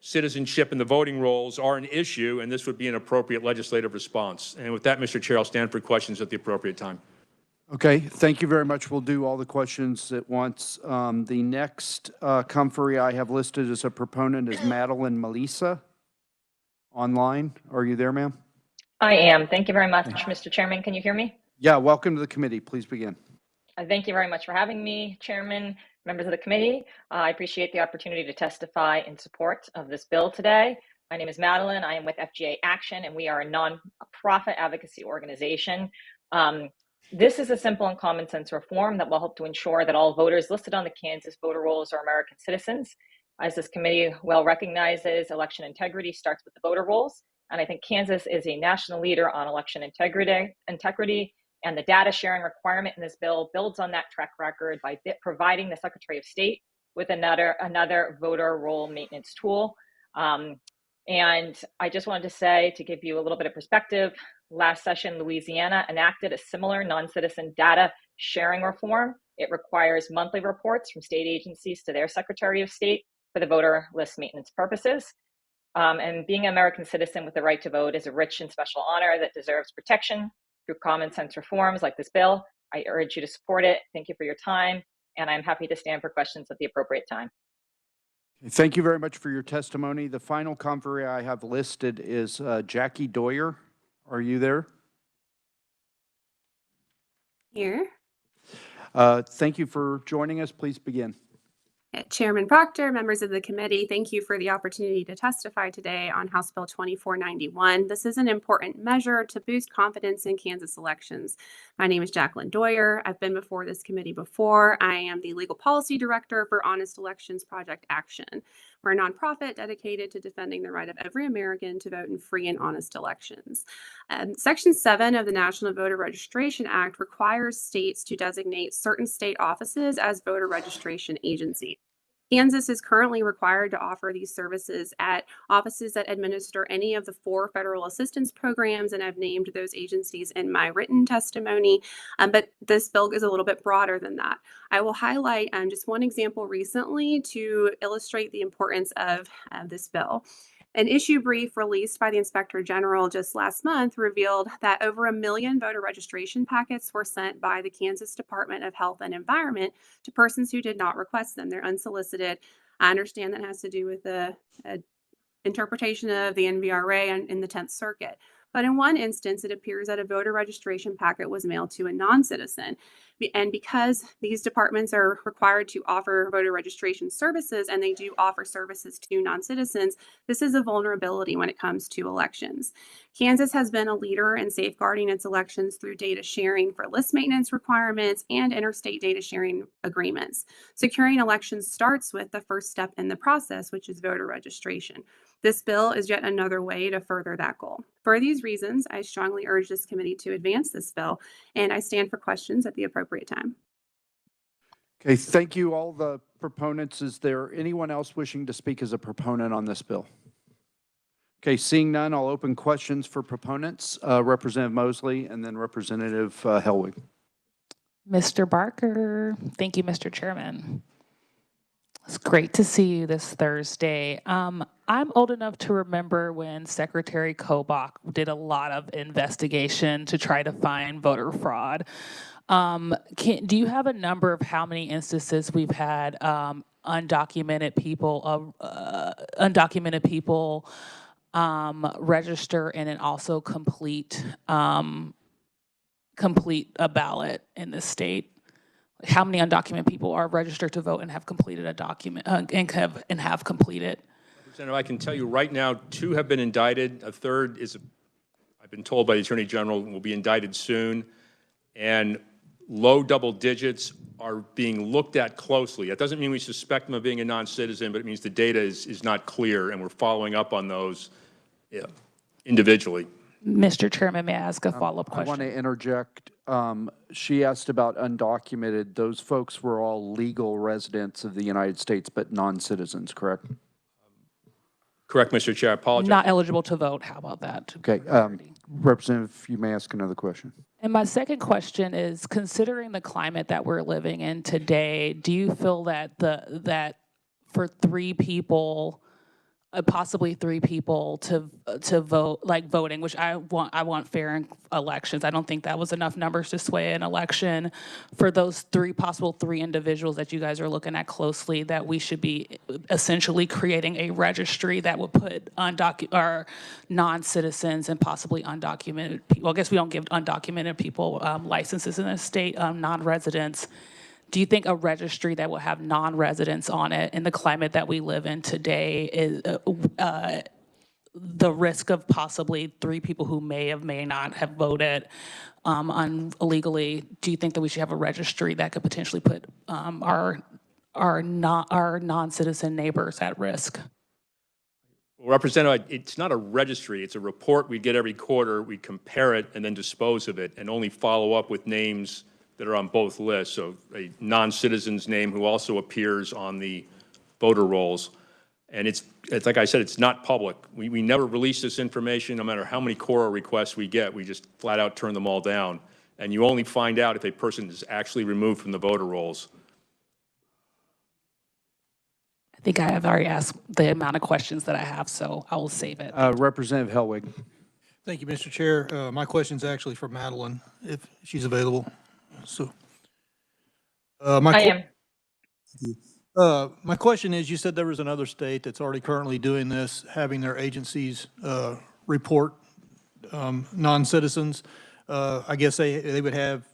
citizenship and the voting rolls are an issue, and this would be an appropriate legislative response. And with that, Mr. Chair, I'll stand for questions at the appropriate time. Okay, thank you very much. We'll do all the questions at once. The next conferee I have listed as a proponent is Madeline Melissa online. Are you there, ma'am? I am. Thank you very much, Mr. Chairman. Can you hear me? Yeah, welcome to the committee. Please begin. Thank you very much for having me, Chairman, members of the committee. I appreciate the opportunity to testify in support of this bill today. My name is Madeline. I am with FGA Action, and we are a nonprofit advocacy organization. This is a simple and common sense reform that will help to ensure that all voters listed on the Kansas voter rolls are American citizens. As this committee well recognizes, election integrity starts with the voter rolls. And I think Kansas is a national leader on election integrity, and the data sharing requirement in this bill builds on that track record by providing the Secretary of State with another voter roll maintenance tool. And I just wanted to say, to give you a little bit of perspective, last session, Louisiana enacted a similar non-citizen data sharing reform. It requires monthly reports from state agencies to their Secretary of State for the voter list maintenance purposes. And being an American citizen with the right to vote is a rich and special honor that deserves protection through common sense reforms like this bill. I urge you to support it. Thank you for your time, and I'm happy to stand for questions at the appropriate time. Thank you very much for your testimony. The final conferee I have listed is Jackie Doyer. Are you there? Here. Thank you for joining us. Please begin. Chairman Proctor, members of the committee, thank you for the opportunity to testify today on House Bill 2491. This is an important measure to boost confidence in Kansas elections. My name is Jacqueline Doyer. I've been before this committee before. I am the Legal Policy Director for Honest Elections Project Action. We're a nonprofit dedicated to defending the right of every American to vote in free and honest elections. Section 7 of the National Voter Registration Act requires states to designate certain state offices as voter registration agencies. Kansas is currently required to offer these services at offices that administer any of the 4 federal assistance programs, and I've named those agencies in my written testimony, but this bill is a little bit broader than that. I will highlight just one example recently to illustrate the importance of this bill. An issue brief released by the Inspector General just last month revealed that over 1 million voter registration packets were sent by the Kansas Department of Health and Environment to persons who did not request them. They're unsolicited. I understand that has to do with the interpretation of the NVRA in the 10th Circuit. But in one instance, it appears that a voter registration packet was mailed to a non-citizen. And because these departments are required to offer voter registration services, and they do offer services to non-citizens, this is a vulnerability when it comes to elections. Kansas has been a leader in safeguarding its elections through data sharing for list maintenance requirements and interstate data sharing agreements. Securing elections starts with the first step in the process, which is voter registration. This bill is yet another way to further that goal. For these reasons, I strongly urge this committee to advance this bill, and I stand for questions at the appropriate time. Okay, thank you, all the proponents. Is there anyone else wishing to speak as a proponent on this bill? Okay, seeing none, I'll open questions for proponents. Representative Mosley and then Representative Hellwig. Mr. Barker. Thank you, Mr. Chairman. It's great to see you this Thursday. I'm old enough to remember when Secretary Kobach did a lot of investigation to try to find voter fraud. Do you have a number of how many instances we've had undocumented people register and then also complete a ballot in this state? How many undocumented people are registered to vote and have completed a document and have completed? Representative, I can tell you right now, 2 have been indicted. A third is, I've been told by the Attorney General, will be indicted soon. And low double digits are being looked at closely. That doesn't mean we suspect them of being a non-citizen, but it means the data is not clear, and we're following up on those individually. Mr. Chairman, may I ask a follow-up question? I want to interject. She asked about undocumented. Those folks were all legal residents of the United States, but non-citizens, correct? Correct, Mr. Chair. I apologize. Not eligible to vote. How about that? Okay. Representative, you may ask another question. And my second question is, considering the climate that we're living in today, do you feel that that for 3 people, possibly 3 people to vote, like voting, which I want fair elections. I don't think that was enough numbers to sway an election. For those 3 possible 3 individuals that you guys are looking at closely, that we should be essentially creating a registry that would put non-citizens and possibly undocumented people. Well, I guess we don't give undocumented people licenses in the state, non-residents. Do you think a registry that will have non-residents on it in the climate that we live in today is the risk of possibly 3 people who may not have voted illegally? Do you think that we should have a registry that could potentially put our non-citizen neighbors at risk? Well, Representative, it's not a registry. It's a report we get every quarter. We compare it and then dispose of it and only follow up with names that are on both lists, so a non-citizen's name who also appears on the voter rolls. And it's like I said, it's not public. We never release this information, no matter how many Cora requests we get. We just flat out turn them all down. And you only find out if a person is actually removed from the voter rolls. I think I have already asked the amount of questions that I have, so I will save it. Representative Hellwig. Thank you, Mr. Chair. My question is actually for Madeline, if she's available. So, I am. My question is, you said there was another state that's already currently doing this, having their agencies report non-citizens. I guess they would have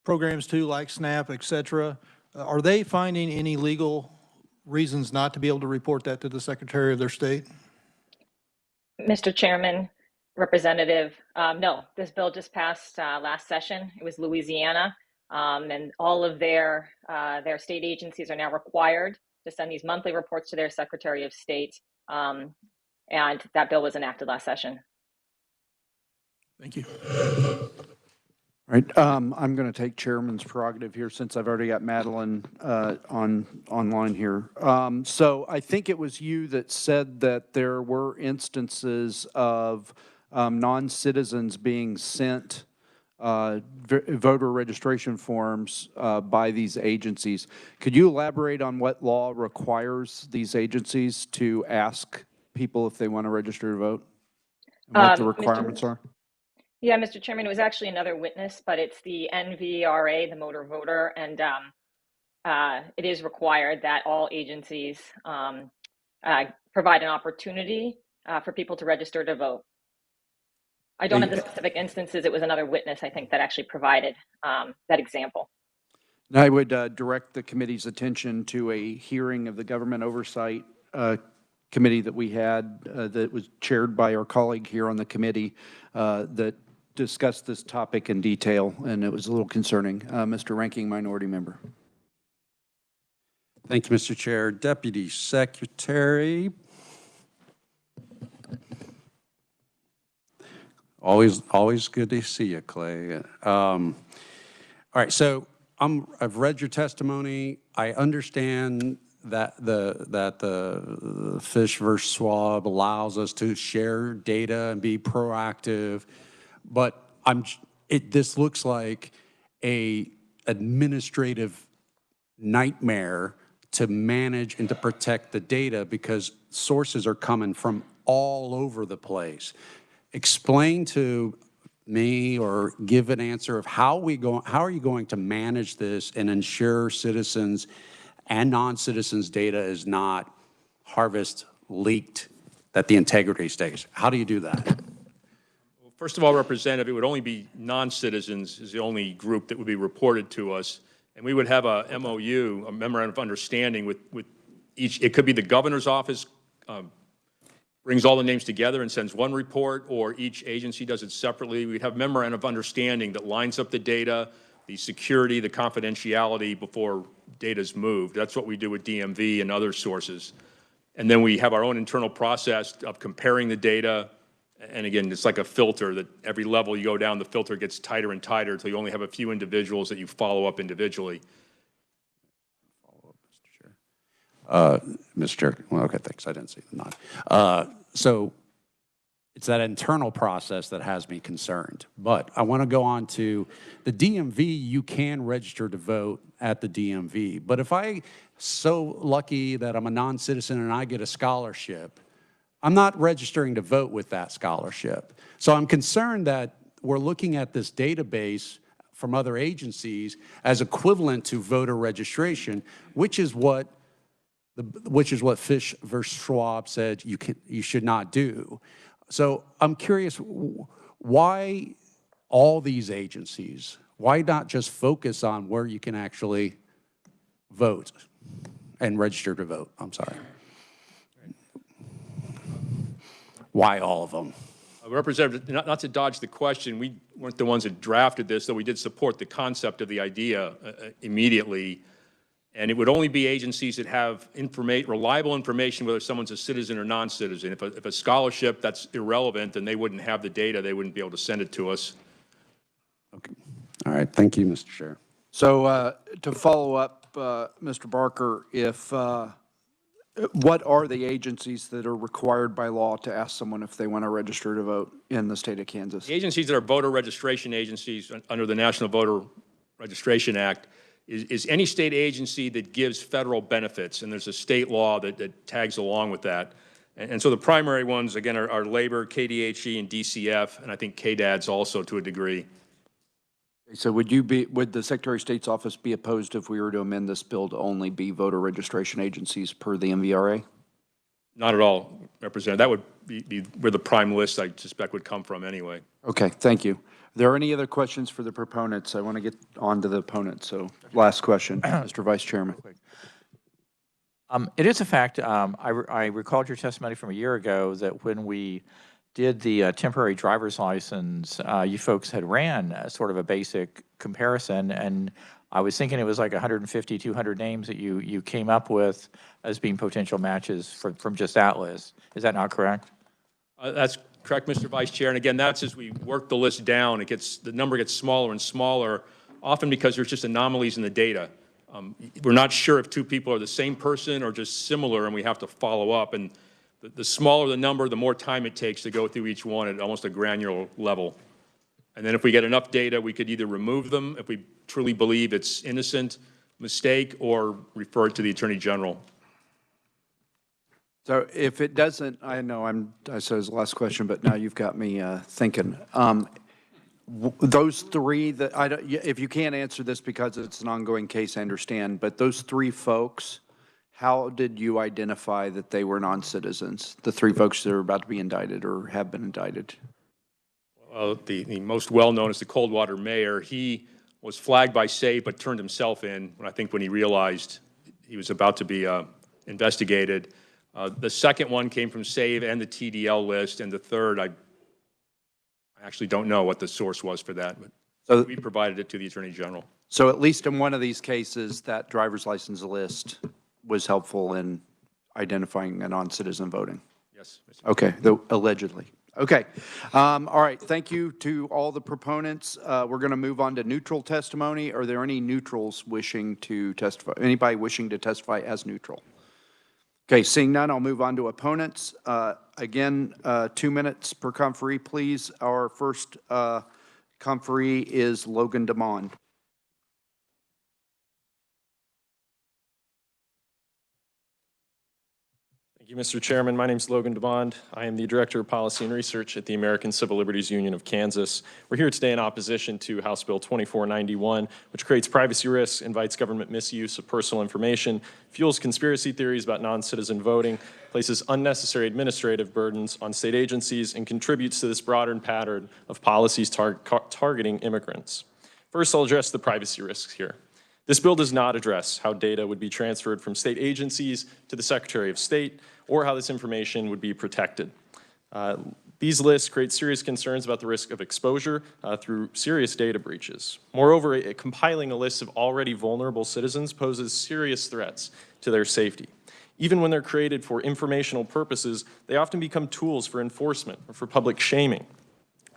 programs too, like SNAP, et cetera. Are they finding any legal reasons not to be able to report that to the Secretary of their state? Mr. Chairman, Representative, no, this bill just passed last session. It was Louisiana, and all of their state agencies are now required to send these monthly reports to their Secretary of State, and that bill was enacted last session. Thank you. Right, I'm going to take chairman's prerogative here since I've already got Madeline online here. So I think it was you that said that there were instances of non-citizens being sent voter registration forms by these agencies. Could you elaborate on what law requires these agencies to ask people if they want to register to vote? And what the requirements are? Yeah, Mr. Chairman, it was actually another witness, but it's the NVRA, the motor voter, and it is required that all agencies provide an opportunity for people to register to vote. I don't have the specific instances. It was another witness, I think, that actually provided that example. I would direct the committee's attention to a hearing of the Government Oversight Committee that we had that was chaired by our colleague here on the committee that discussed this topic in detail, and it was a little concerning. Mr. Ranking Minority Member. Thank you, Mr. Chair. Deputy Secretary. Always good to see you, Clay. All right, so I've read your testimony. I understand that the Fish versus Schwab allows us to share data and be proactive, but this looks like a administrative nightmare to manage and to protect the data because sources are coming from all over the place. Explain to me or give an answer of how are you going to manage this and ensure citizens and non-citizens data is not leaked, that the integrity stays? How do you do that? Well, first of all, Representative, it would only be non-citizens is the only group that would be reported to us. And we would have a MOU, a memorandum of understanding with each. It could be the governor's office brings all the names together and sends one report, or each agency does it separately. We'd have memorandum of understanding that lines up the data, the security, the confidentiality before data's moved. That's what we do with DMV and other sources. And then we have our own internal process of comparing the data. And again, it's like a filter that every level you go down, the filter gets tighter and tighter until you only have a few individuals that you follow up individually. Mr. Chair, well, okay, thanks. I didn't see the nod. So it's that internal process that has me concerned. But I want to go on to the DMV. You can register to vote at the DMV. But if I'm so lucky that I'm a non-citizen and I get a scholarship, I'm not registering to vote with that scholarship. So I'm concerned that we're looking at this database from other agencies as equivalent to voter registration, which is what Fish versus Schwab said you should not do. So I'm curious, why all these agencies? Why not just focus on where you can actually vote and register to vote? I'm sorry. Why all of them? Representative, not to dodge the question, we weren't the ones that drafted this, though we did support the concept of the idea immediately. And it would only be agencies that have reliable information whether someone's a citizen or non-citizen. If a scholarship, that's irrelevant, and they wouldn't have the data, they wouldn't be able to send it to us. Okay. All right. Thank you, Mr. Chair. So to follow up, Mr. Barker, what are the agencies that are required by law to ask someone if they want to register to vote in the state of Kansas? The agencies that are voter registration agencies under the National Voter Registration Act is any state agency that gives federal benefits, and there's a state law that tags along with that. And so the primary ones, again, are Labor, KDHE, and DCF, and I think KDADS also to a degree. So would the Secretary of State's office be opposed if we were to amend this bill to only be voter registration agencies per the MVRA? Not at all, Representative. That would be where the prime list, I suspect, would come from anyway. Okay, thank you. Are there any other questions for the proponents? I want to get on to the opponents. So last question, Mr. Vice Chairman. It is a fact. I recalled your testimony from a year ago that when we did the temporary driver's license, you folks had ran sort of a basic comparison, and I was thinking it was like 150, 200 names that you came up with as being potential matches from just that list. Is that not correct? That's Correct, Mr. Vice Chair. And again, that's as we work the list down, the number gets smaller and smaller, often because there's just anomalies in the data. We're not sure if two people are the same person or just similar, and we have to follow up. And the smaller the number, the more time it takes to go through each one at almost a granular level. And then if we get enough data, we could either remove them if we truly believe it's innocent mistake or refer it to the Attorney General. So if it doesn't, I know I said it was the last question, but now you've got me thinking. Those three that I don't, if you can't answer this because it's an ongoing case, I understand, but those three folks, how did you identify that they were non-citizens? The three folks that are about to be indicted or have been indicted? The most well-known is the Coldwater mayor. He was flagged by SAVE but turned himself in when he realized he was about to be investigated. The second one came from SAVE and the TDL list, and the third, I actually don't know what the source was for that, but so we provided it to the Attorney General. So at least in one of these cases, that driver's license list was helpful in identifying a non-citizen voting? Yes. Okay, allegedly. Okay. All right, thank you to all the proponents. We're going to move on to neutral testimony. Are there any neutrals wishing to testify? Anybody wishing to testify as neutral? Okay, seeing none, I'll move on to opponents. Again, 2 minutes per conferee, please. Our first conferee is Logan DeMond. Thank you, Mr. Chairman. My name is Logan DeMond. I am the Director of Policy and Research at the American Civil Liberties Union of Kansas. We're here today in opposition to House Bill 2491, which creates privacy risks, invites government misuse of personal information, fuels conspiracy theories about non-citizen voting, places unnecessary administrative burdens on state agencies, and contributes to this broader pattern of policies targeting immigrants. First, I'll address the privacy risks here. This bill does not address how data would be transferred from state agencies to the Secretary of State or how this information would be protected. These lists create serious concerns about the risk of exposure through serious data breaches. Moreover, compiling a list of already vulnerable citizens poses serious threats to their safety. Even when they're created for informational purposes, they often become tools for enforcement or for public shaming.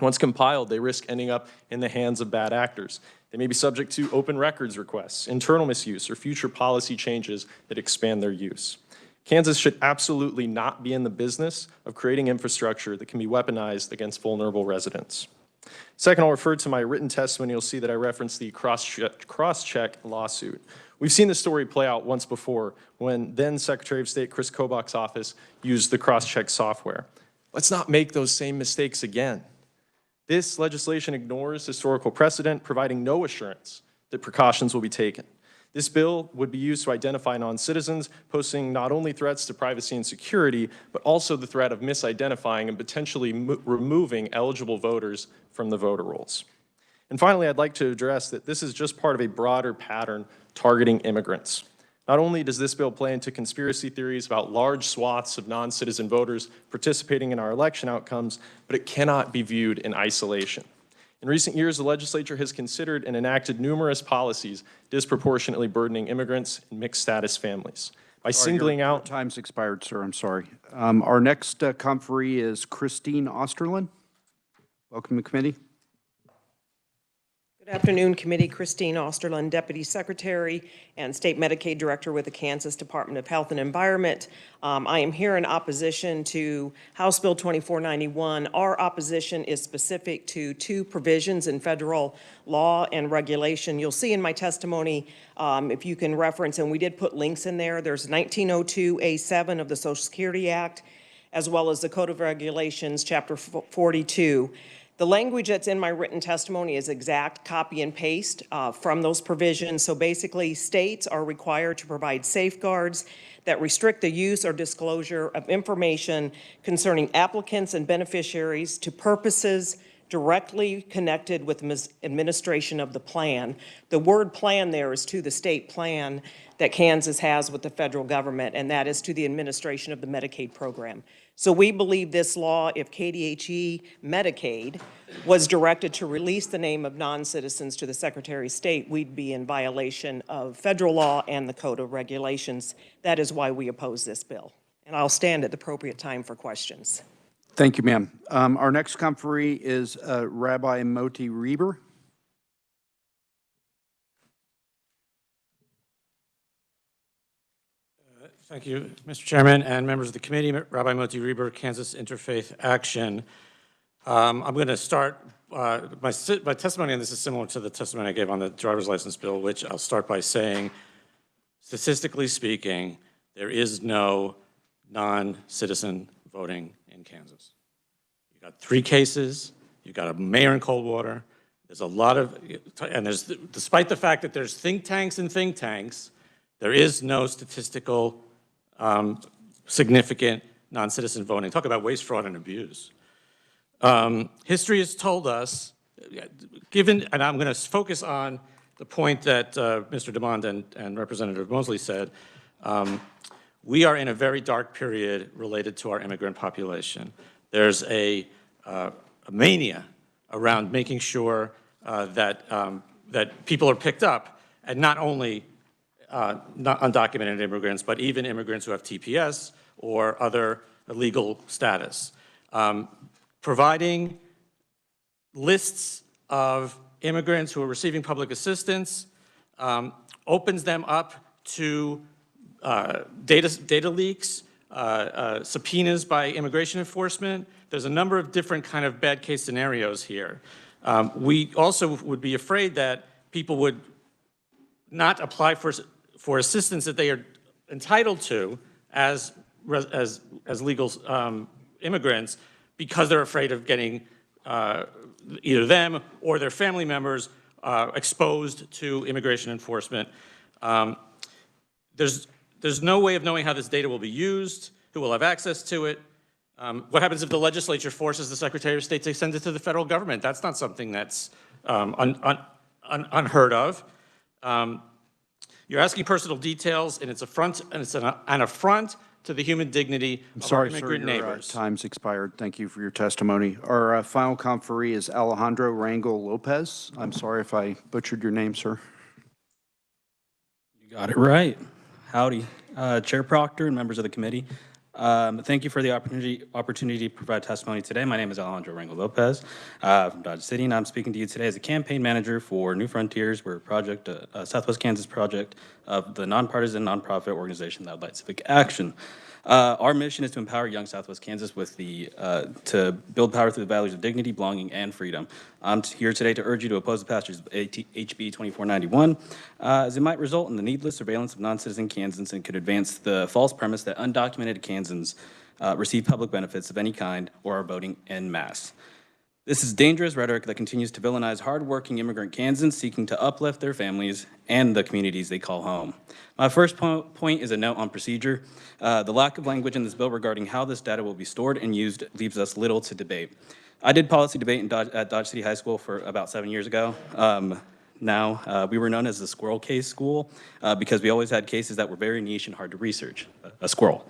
Once compiled, they risk ending up in the hands of bad actors. They may be subject to open records requests, internal misuse, or future policy changes that expand their use. Kansas should absolutely not be in the business of creating infrastructure that can be weaponized against vulnerable residents. Second, I'll refer to my written testimony. You'll see that I referenced the cross-check lawsuit. We've seen this story play out once before when then Secretary of State Chris Kobach's office used the cross-check software. Let's not make those same mistakes again. This legislation ignores historical precedent, providing no assurance that precautions will be taken. This bill would be used to identify non-citizens, posing not only threats to privacy and security, but also the threat of misidentifying and potentially removing eligible voters from the voter rolls. And finally, I'd like to address that this is just part of a broader pattern targeting immigrants. Not only does this bill play into conspiracy theories about large swaths of non-citizen voters participating in our election outcomes, but it cannot be viewed in isolation. In recent years, the legislature has considered and enacted numerous policies disproportionately burdening immigrants and mixed-status families. By singling out... Your time's expired, sir. I'm sorry. Our next conferee is Christine Osterlin. Welcome to the committee. Good afternoon, committee. Christine Osterlin, Deputy Secretary and State Medicaid Director with the Kansas Department of Health and Environment. I am here in opposition to House Bill 2491. Our opposition is specific to two provisions in federal law and regulation. You'll see in my testimony, if you can reference, and we did put links in there, there's 1902A7 of the Social Security Act, as well as the Code of Regulations, Chapter 42. The language that's in my written testimony is exact copy and paste from those provisions. So basically, states are required to provide safeguards that restrict the use or disclosure of information concerning applicants and beneficiaries to purposes directly connected with administration of the plan. The word plan there is to the state plan that Kansas has with the federal government, and that is to the administration of the Medicaid program. So we believe this law, if KDHE Medicaid was directed to release the name of non-citizens to the Secretary of State, we'd be in violation of federal law and the Code of Regulations. That is why we oppose this bill. And I'll stand at the appropriate time for questions. Thank you, ma'am. Our next conferee is Rabbi Moti Reber. Thank you, Mr. Chairman and members of the committee. Rabbi Moti Reber, Kansas Interfaith Action. I'm going to start, my testimony on this is similar to the testimony I gave on the driver's license bill, which I'll start by saying, statistically speaking, there is no non-citizen voting in Kansas. You got 3 cases, you got a mayor in Coldwater, there's a lot of, and there's, despite the fact that there's think tanks and think tanks, there is no statistical significant non-citizen voting. Talk about waste, fraud, and abuse. History has told us, given, and I'm going to focus on the point that Mr. DeMond and Representative Mosley said, we are in a very dark period related to our immigrant population. There's a mania around making sure that people are picked up, and not only not undocumented immigrants, but even immigrants who have TPS or other legal status. Providing lists of immigrants who are receiving public assistance opens them up to data leaks, subpoenas by immigration enforcement. There's a number of different kind of bad case scenarios here. We also would be afraid that people would not apply for assistance that they are entitled to as legal immigrants because they're afraid of getting either them or their family members exposed to immigration enforcement. There's no way of knowing how this data will be used, who will have access to it. What happens if the legislature forces the Secretary of State to send it to the federal government? That's not something that's unheard of. You're asking personal details, and it's an affront to the human dignity of our immigrant neighbors. Time's expired. Thank you for your testimony. Our final conferee is Alejandro Rangel Lopez. I'm sorry if I butchered your name, sir. You got it right. Howdy, Chair Proctor and members of the committee. Thank you for the opportunity to provide testimony today. My name is Alejandro Rangel Lopez from Dodge City, and I'm speaking to you today as a campaign manager for New Frontiers. We're a project, a Southwest Kansas project of the nonpartisan nonprofit organization Loud Civic Action. Our mission is to empower young Southwest Kansas with to build power through the values of dignity, belonging, and freedom. I'm here today to urge you to oppose the passage of HB 2491, as it might result in the needless surveillance of non-citizen Kansans and could advance the false premise that undocumented Kansans receive public benefits of any kind or are voting en masse. This is dangerous rhetoric that continues to villainize hardworking immigrant Kansans seeking to uplift their families and the communities they call home. My first point is a note on procedure. The lack of language in this bill regarding how this data will be stored and used leaves us little to debate. I did policy debate at Dodge City High School for about 7 years ago. We were known as the squirrel case school because we always had cases that were very niche and hard to research. A squirrel.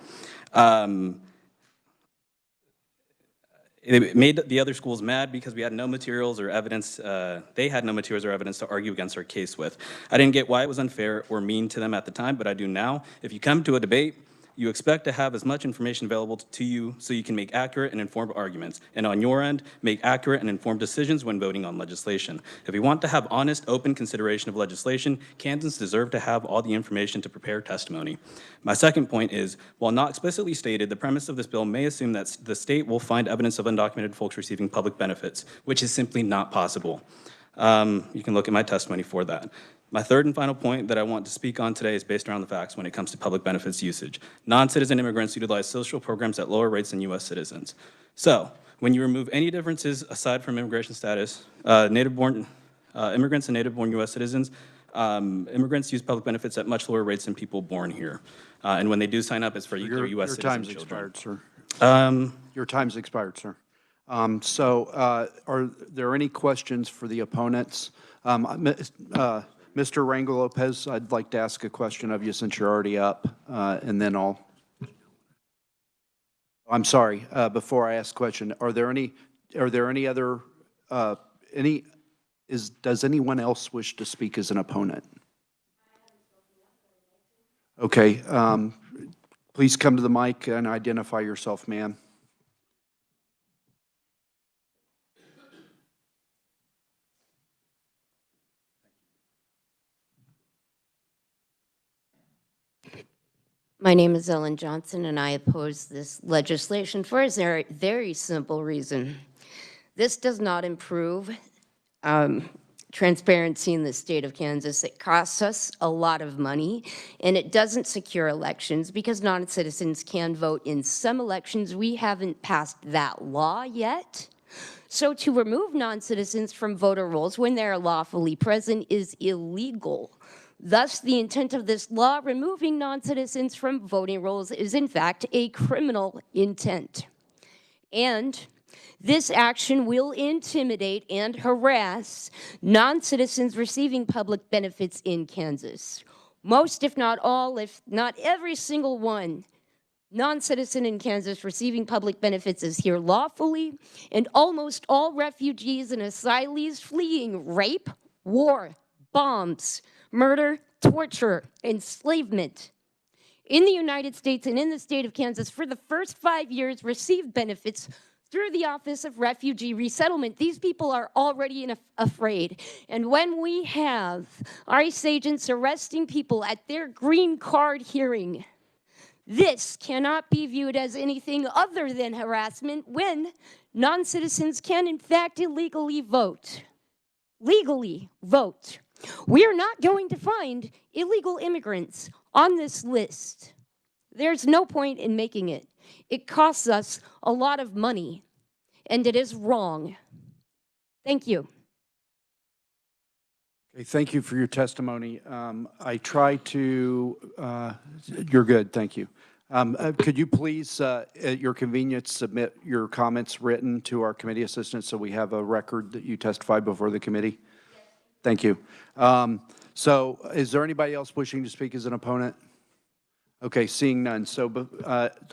It made the other schools mad because we had no materials or evidence. They had no materials or evidence to argue against our case with. I didn't get why it was unfair or mean to them at the time, but I do now. If you come to a debate, you expect to have as much information available to you so you can make accurate and informed arguments. And on your end, make accurate and informed decisions when voting on legislation. If we want to have honest, open consideration of legislation, Kansans deserve to have all the information to prepare testimony. My second point is, while not explicitly stated, the premise of this bill may assume that the state will find evidence of undocumented folks receiving public benefits, which is simply not possible. You can look at my testimony for that. My third and final point that I want to speak on today is based around the facts when it comes to public benefits usage. Non-citizen immigrants utilize social programs at lower rates than U.S. citizens. So, when you remove any differences aside from immigration status, native-born immigrants and native-born U.S. citizens, immigrants use public benefits at much lower rates than people born here. And when they do sign up, it's for their U.S. citizen children. Your time's expired, sir. Your time's expired, sir. Are there any questions for the opponents? Mr. Rangel Lopez, I'd like to ask a question of you since you're already up, and then I'm sorry, before I ask a question, are there any other, does anyone else wish to speak as an opponent? Okay, please come to the mic and identify yourself, ma'am. My name is Ellen Johnson, and I oppose this legislation for a very simple reason. This does not improve transparency in the state of Kansas. It costs us a lot of money, and it doesn't secure elections because non-citizens can vote in some elections. We haven't passed that law yet. So to remove non-citizens from voter rolls when they are lawfully present is illegal. Thus, the intent of this law removing non-citizens from voting rolls is in fact a criminal intent. And this action will intimidate and harass non-citizens receiving public benefits in Kansas. Most, if not all, if not every single one, non-citizen in Kansas receiving public benefits is here lawfully, and almost all refugees and asylees fleeing rape, war, bombs, murder, torture, enslavement in the United States and in the state of Kansas for the first 5 years received benefits through the Office of Refugee Resettlement. These people are already afraid. And when we have ICE agents arresting people at their green card hearing, this cannot be viewed as anything other than harassment when non-citizens can in fact illegally vote. Legally vote. We are not going to find illegal immigrants on this list. There's no point in making it. It costs us a lot of money, and it is wrong. Thank you. Okay, thank you for your testimony. I try to, you're good, thank you. Could you please, at your convenience, submit your comments written to our committee assistant so we have a record that you testified before the committee? Thank you. So is there anybody else wishing to speak as an opponent? Okay, seeing none. So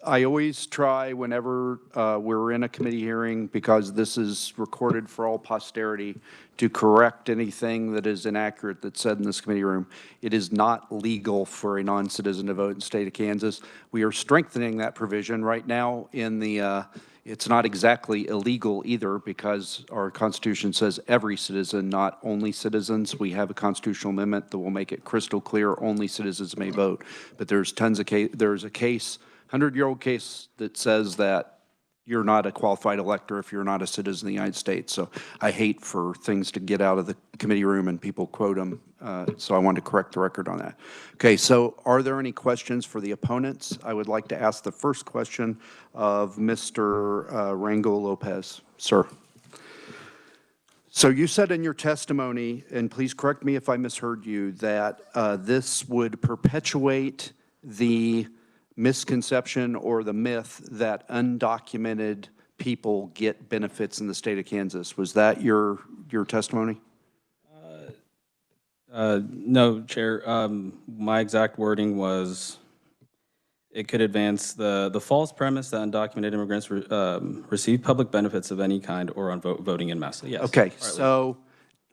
I always try whenever we're in a committee hearing, because this is recorded for all posterity, to correct anything that is inaccurate that's said in this committee room. It is not legal for a non-citizen to vote in the state of Kansas. We are strengthening that provision right now in the it's not exactly illegal either, because our Constitution says every citizen, not only citizens. We have a constitutional amendment that will make it crystal clear only citizens may vote. But there's tons of there's a case, 100-year-old case that says that you're not a qualified elector if you're not a citizen of the United States. So I hate for things to get out of the committee room and people quote them. So I wanted to correct the record on that. Okay, so are there any questions for the opponents? I would like to ask the first question of Mr. Rangel Lopez. Sir. So you said in your testimony, and please correct me if I misheard you, that this would perpetuate the misconception or the myth that undocumented people get benefits in the state of Kansas. Was that your testimony? No, Chair. My exact wording was, it could advance the false premise that undocumented immigrants receive public benefits of any kind or on voting in mass. Yes. Okay, so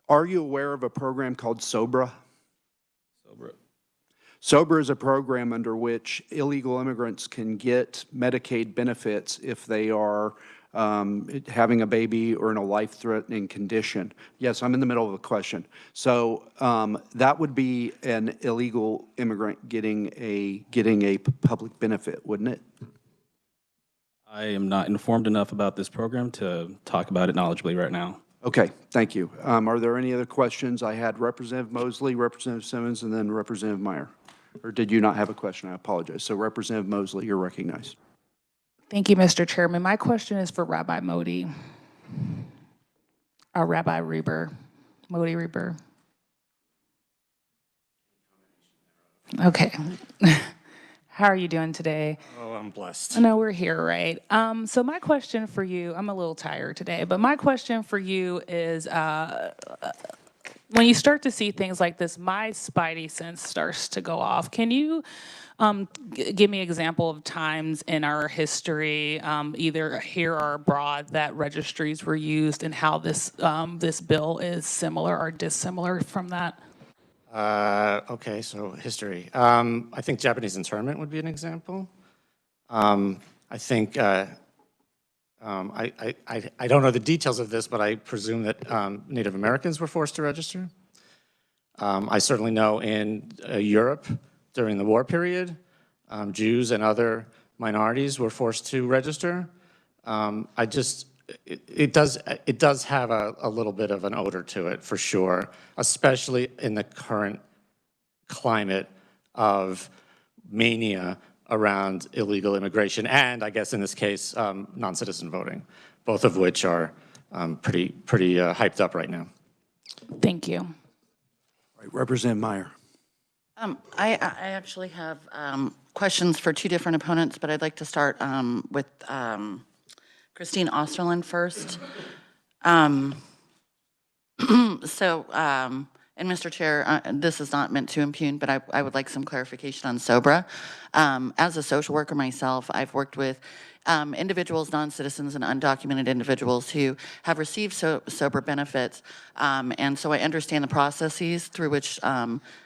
are you aware of a program called SOBRA? SOBRA is a program under which illegal immigrants can get Medicaid benefits if they are having a baby or in a life-threatening condition. Yes, I'm in the middle of a question. So that would be an illegal immigrant getting a public benefit, wouldn't it? I am not informed enough about this program to talk about it knowledgeably right now. Okay, thank you. Are there any other questions? I had Representative Mosley, Representative Simmons, and then Representative Meyer. Or did you not have a question? I apologize. So Representative Mosley, you're recognized. Thank you, Mr. Chairman. My question is for Rabbi Modi. Rabbi Reber, Modi Reber. Okay. How are you doing today? Oh, I'm blessed. I know we're here, right? So my question for you, I'm a little tired today, but my question for you is, when you start to see things like this, my spidey sense starts to go off. Can you give me an example of times in our history, either here or abroad, that registries were used and how this bill is similar or dissimilar from that? Okay, so history. I think Japanese internment would be an example. I think, I don't know the details of this, but I presume that Native Americans were forced to register. I certainly know in Europe during the war period, Jews and other minorities were forced to register. It does have a little bit of an odor to it, for sure, especially in the current climate of mania around illegal immigration and, I guess in this case, non-citizen voting, both of which are pretty hyped up right now. Thank you. Right, Representative Meyer. I actually have questions for two different opponents, but I'd like to start with Christine Osterlin first. And Mr. Chair, this is not meant to impugn, but I would like some clarification on SOBRA. As a social worker myself, I've worked with individuals, non-citizens, and undocumented individuals who have received SOBRA benefits. And so I understand the processes through which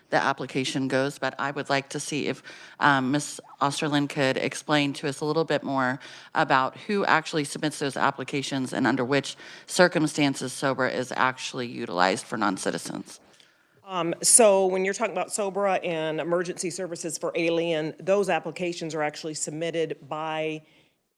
the application goes, but I would like to see if Ms. Osterlin could explain to us a little bit more about who actually submits those applications and under which circumstances SOBRA is actually utilized for non-citizens. So when you're talking about SOBRA and emergency services for alien, those applications are actually submitted by,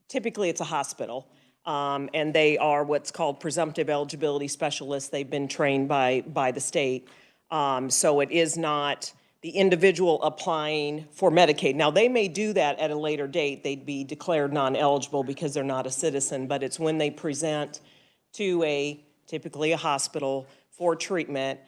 typically it's a hospital, and they are what's called presumptive eligibility specialists. They've been trained by the state. So it is not the individual applying for Medicaid. Now, they may do that at a later date. They'd be declared non-eligible because they're not a citizen, but it's when they present to typically a hospital for treatment.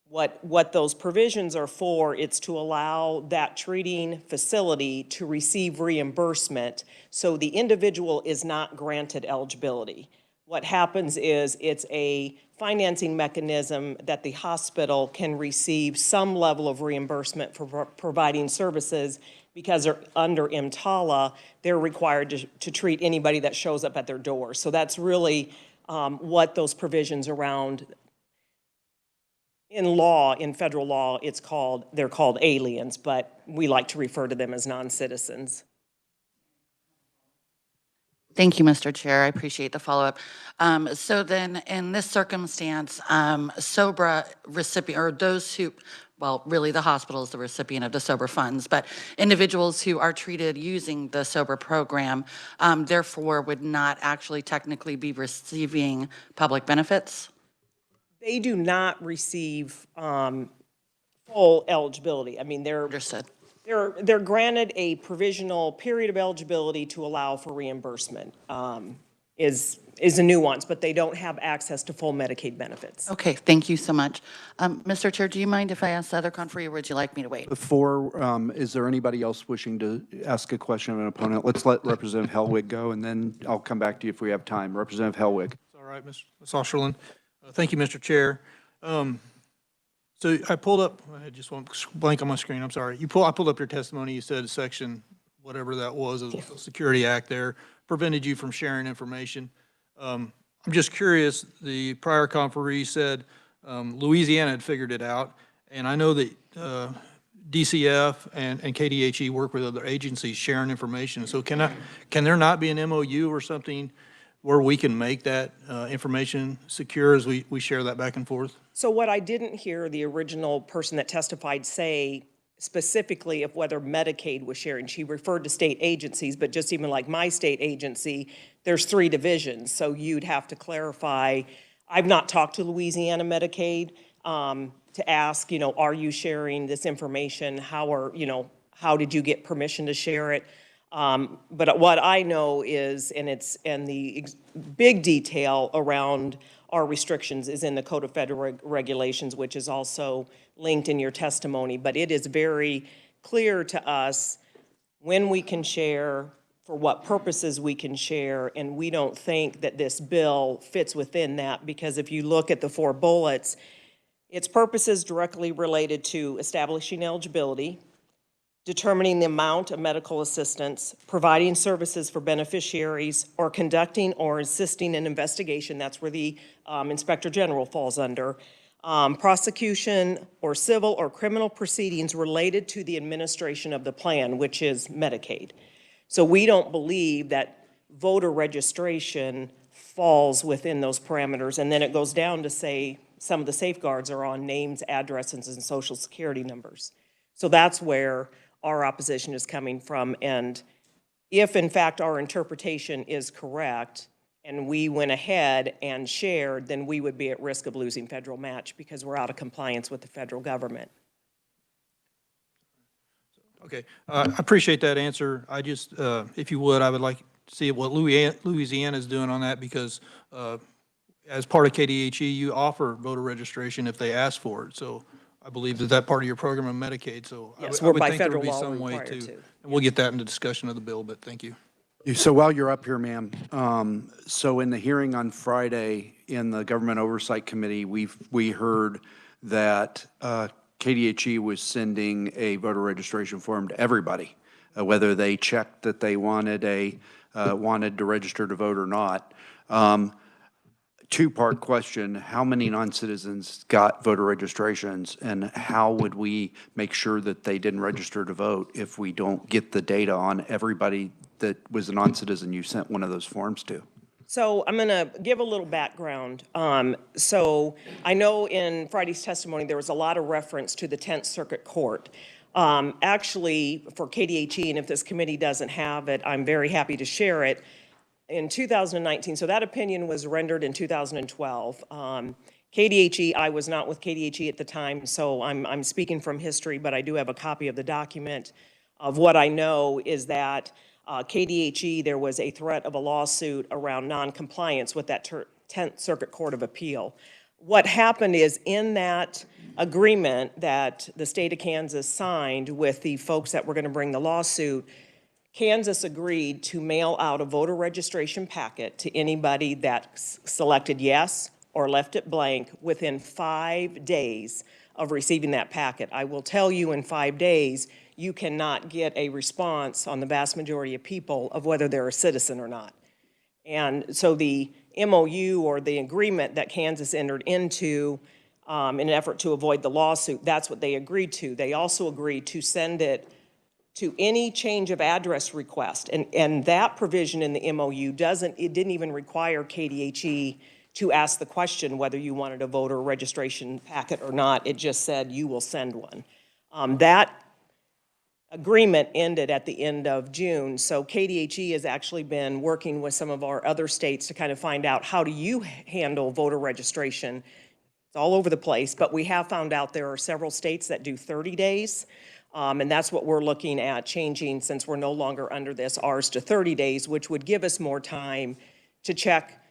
What those provisions are for, it's to allow that treating facility to receive reimbursement so the individual is not granted eligibility. What happens is it's a financing mechanism that the hospital can receive some level of reimbursement for providing services because they're under EMTALA, they're required to treat anybody that shows up at their door. So that's really what those provisions around. In federal law, they're called aliens, but we like to refer to them as non-citizens. Thank you, Mr. Chair. I appreciate the follow-up. So then, in this circumstance, SOBRA recipient, or those who, well, really the hospital is the recipient of the SOBRA funds, but individuals who are treated using the SOBRA program, therefore would not actually technically be receiving public benefits? They do not receive full eligibility. I mean, they're granted a provisional period of eligibility to allow for reimbursement. Is a nuance, but they don't have access to full Medicaid benefits. Okay, thank you so much. Mr. Chair, do you mind if I ask the other conferee, or would you like me to wait? Before, is there anybody else wishing to ask a question of an opponent? Let's let Representative Hellwig go, and then I'll come back to you if we have time. Representative Hellwig. All right, Ms. Osterlin. Thank you, Mr. Chair. So I pulled up, I just want to blank on my screen, I'm sorry. I pulled up your testimony. You said section, whatever that was, of the Security Act there, prevented you from sharing information. I'm just curious, the prior conferee said Louisiana had figured it out, and I know that DCF and KDHE work with other agencies sharing information. So can there not be an MOU or something where we can make that information secure as we share that back and forth? So what I didn't hear the original person that testified say specifically of whether Medicaid was sharing. She referred to state agencies, but just even like my state agency, there's 3 divisions. So you'd have to clarify. I've not talked to Louisiana Medicaid to ask, are you sharing this information? How did you get permission to share it? But what I know is, and the big detail around our restrictions is in the Code of Federal Regulations, which is also linked in your testimony. But it is very clear to us when we can share, for what purposes we can share, and we don't think that this bill fits within that, because if you look at the 4 bullets, its purposes directly related to establishing eligibility, determining the amount of medical assistance, providing services for beneficiaries, or conducting or assisting an investigation. That's where the Inspector General falls under. Prosecution or civil or criminal proceedings related to the administration of the plan, which is Medicaid. So we don't believe that voter registration falls within those parameters. And then it goes down to say some of the safeguards are on names, addresses, and social security numbers. So that's where our opposition is coming from. And if in fact our interpretation is correct and we went ahead and shared, then we would be at risk of losing federal match because we're out of compliance with the federal government. Okay, I appreciate that answer. I just, if you would, I would like to see what Louisiana is doing on that, because as part of KDHE, you offer voter registration if they ask for it. So I believe that part of your program of Medicaid. So Yes, I we're would by think there would federal be law some way required to. and we'll get that in the discussion of the bill, but thank you. So while you're up here, ma'am, so in the hearing on Friday in the Government Oversight Committee, we heard that KDHE was sending a voter registration form to everybody, whether they checked that they wanted to register to vote or not. Two-part question: how many non-citizens got voter registrations, and how would we make sure that they didn't register to vote if we don't get the data on everybody that was a non-citizen you sent one of those forms to? So I'm going to give a little background. So I know in Friday's testimony there was a lot of reference to the 10th Circuit Court. Actually, for KDHE, and if this committee doesn't have it, I'm very happy to share it. In 2019, so that opinion was rendered in 2012. KDHE, I was not with KDHE at the time, so I'm speaking from history, but I do have a copy of the document. Of what I know is that KDHE, there was a threat of a lawsuit around noncompliance with that 10th Circuit Court of Appeal. What happened is, in that agreement that the state of Kansas signed with the folks that were going to bring the lawsuit, Kansas agreed to mail out a voter registration packet to anybody that selected yes or left it blank within 5 days of receiving that packet. I will tell you, in 5 days, you cannot get a response on the vast majority of people of whether they're a citizen or not. And so the MOU, or the agreement that Kansas entered into in an effort to avoid the lawsuit, that's what they agreed to. They also agreed to send it to any change of address request. And that provision in the MOU didn't even require KDHE to ask the question whether you wanted a voter registration packet or not. It just said you will send one. That agreement ended at the end of June, so KDHE has actually been working with some of our other states to kind of find out, how do you handle voter registration? It's all over the place, but we have found out there are several states that do 30 days. And that's what we're looking at changing, since we're no longer under this, ours to 30 days, which would give us more time to check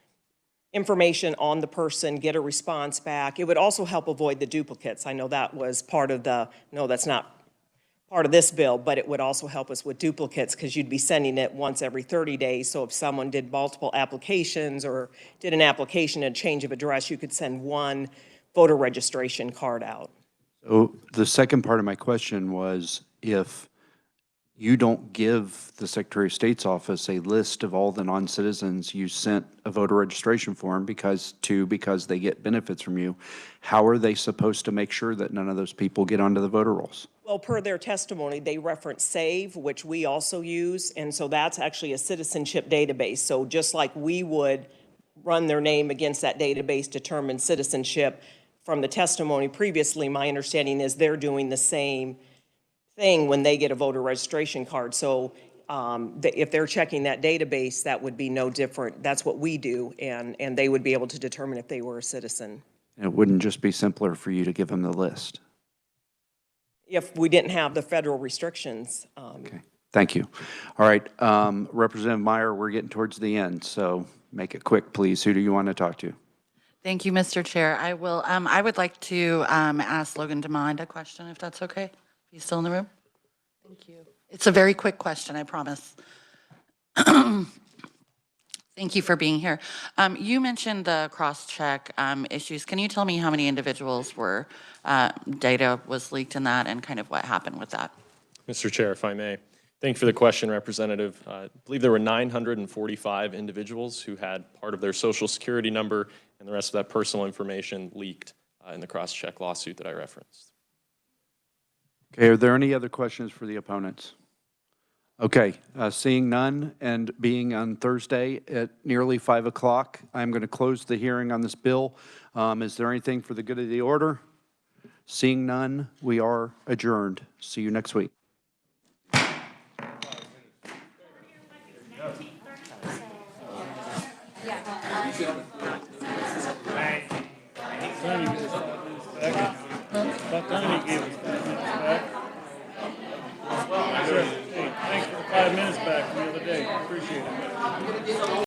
information on the person, get a response back. It would also help avoid the duplicates. I know that was part of no, that's not part of this bill, but it would also help us with duplicates, because you'd be sending it once every 30 days. So if someone did multiple applications or did an application and change of address, you could send one voter registration card out. So the second part of my question was, if you don't give the Secretary of State's office a list of all the non-citizens you sent a voter registration form because they get benefits from you, how are they supposed to make sure that none of those people get onto the voter rolls? Well, per their testimony, they reference SAVE, which we also use, and so that's actually a citizenship database. So just like we would run their name against that database, determine citizenship, from the testimony previously, my understanding is they're doing the same thing when they get a voter registration card. So if they're checking that database, that would be no different. That's what we do, and they would be able to determine if they were a citizen. And it wouldn't just be simpler for you to give them the list? If we didn't have the federal restrictions. Okay, thank you. All right, Representative Meyer, we're getting towards the end, so make it quick, please. Who do you want to talk to? Thank you, Mr. Chair. I will. I would like to ask Logan DeMond a question, if that's okay. He's still in the room. Thank you. It's a very quick question, I promise. Thank you for being here. You mentioned the cross-check issues. Can you tell me how many individuals were data was leaked in that, and kind of what happened with that? Mr. Chair, if I may. Thank you for the question, Representative. I believe there were 945 individuals who had part of their Social Security number and the rest of that personal information leaked in the cross-check lawsuit that I referenced. Okay, are there any other questions for the opponents? Okay, seeing none, and being on Thursday at nearly 5 o'clock, I'm going to close the hearing on this bill. Is there anything for the good of the order? Seeing none, we are adjourned. See you next week. gentlemen.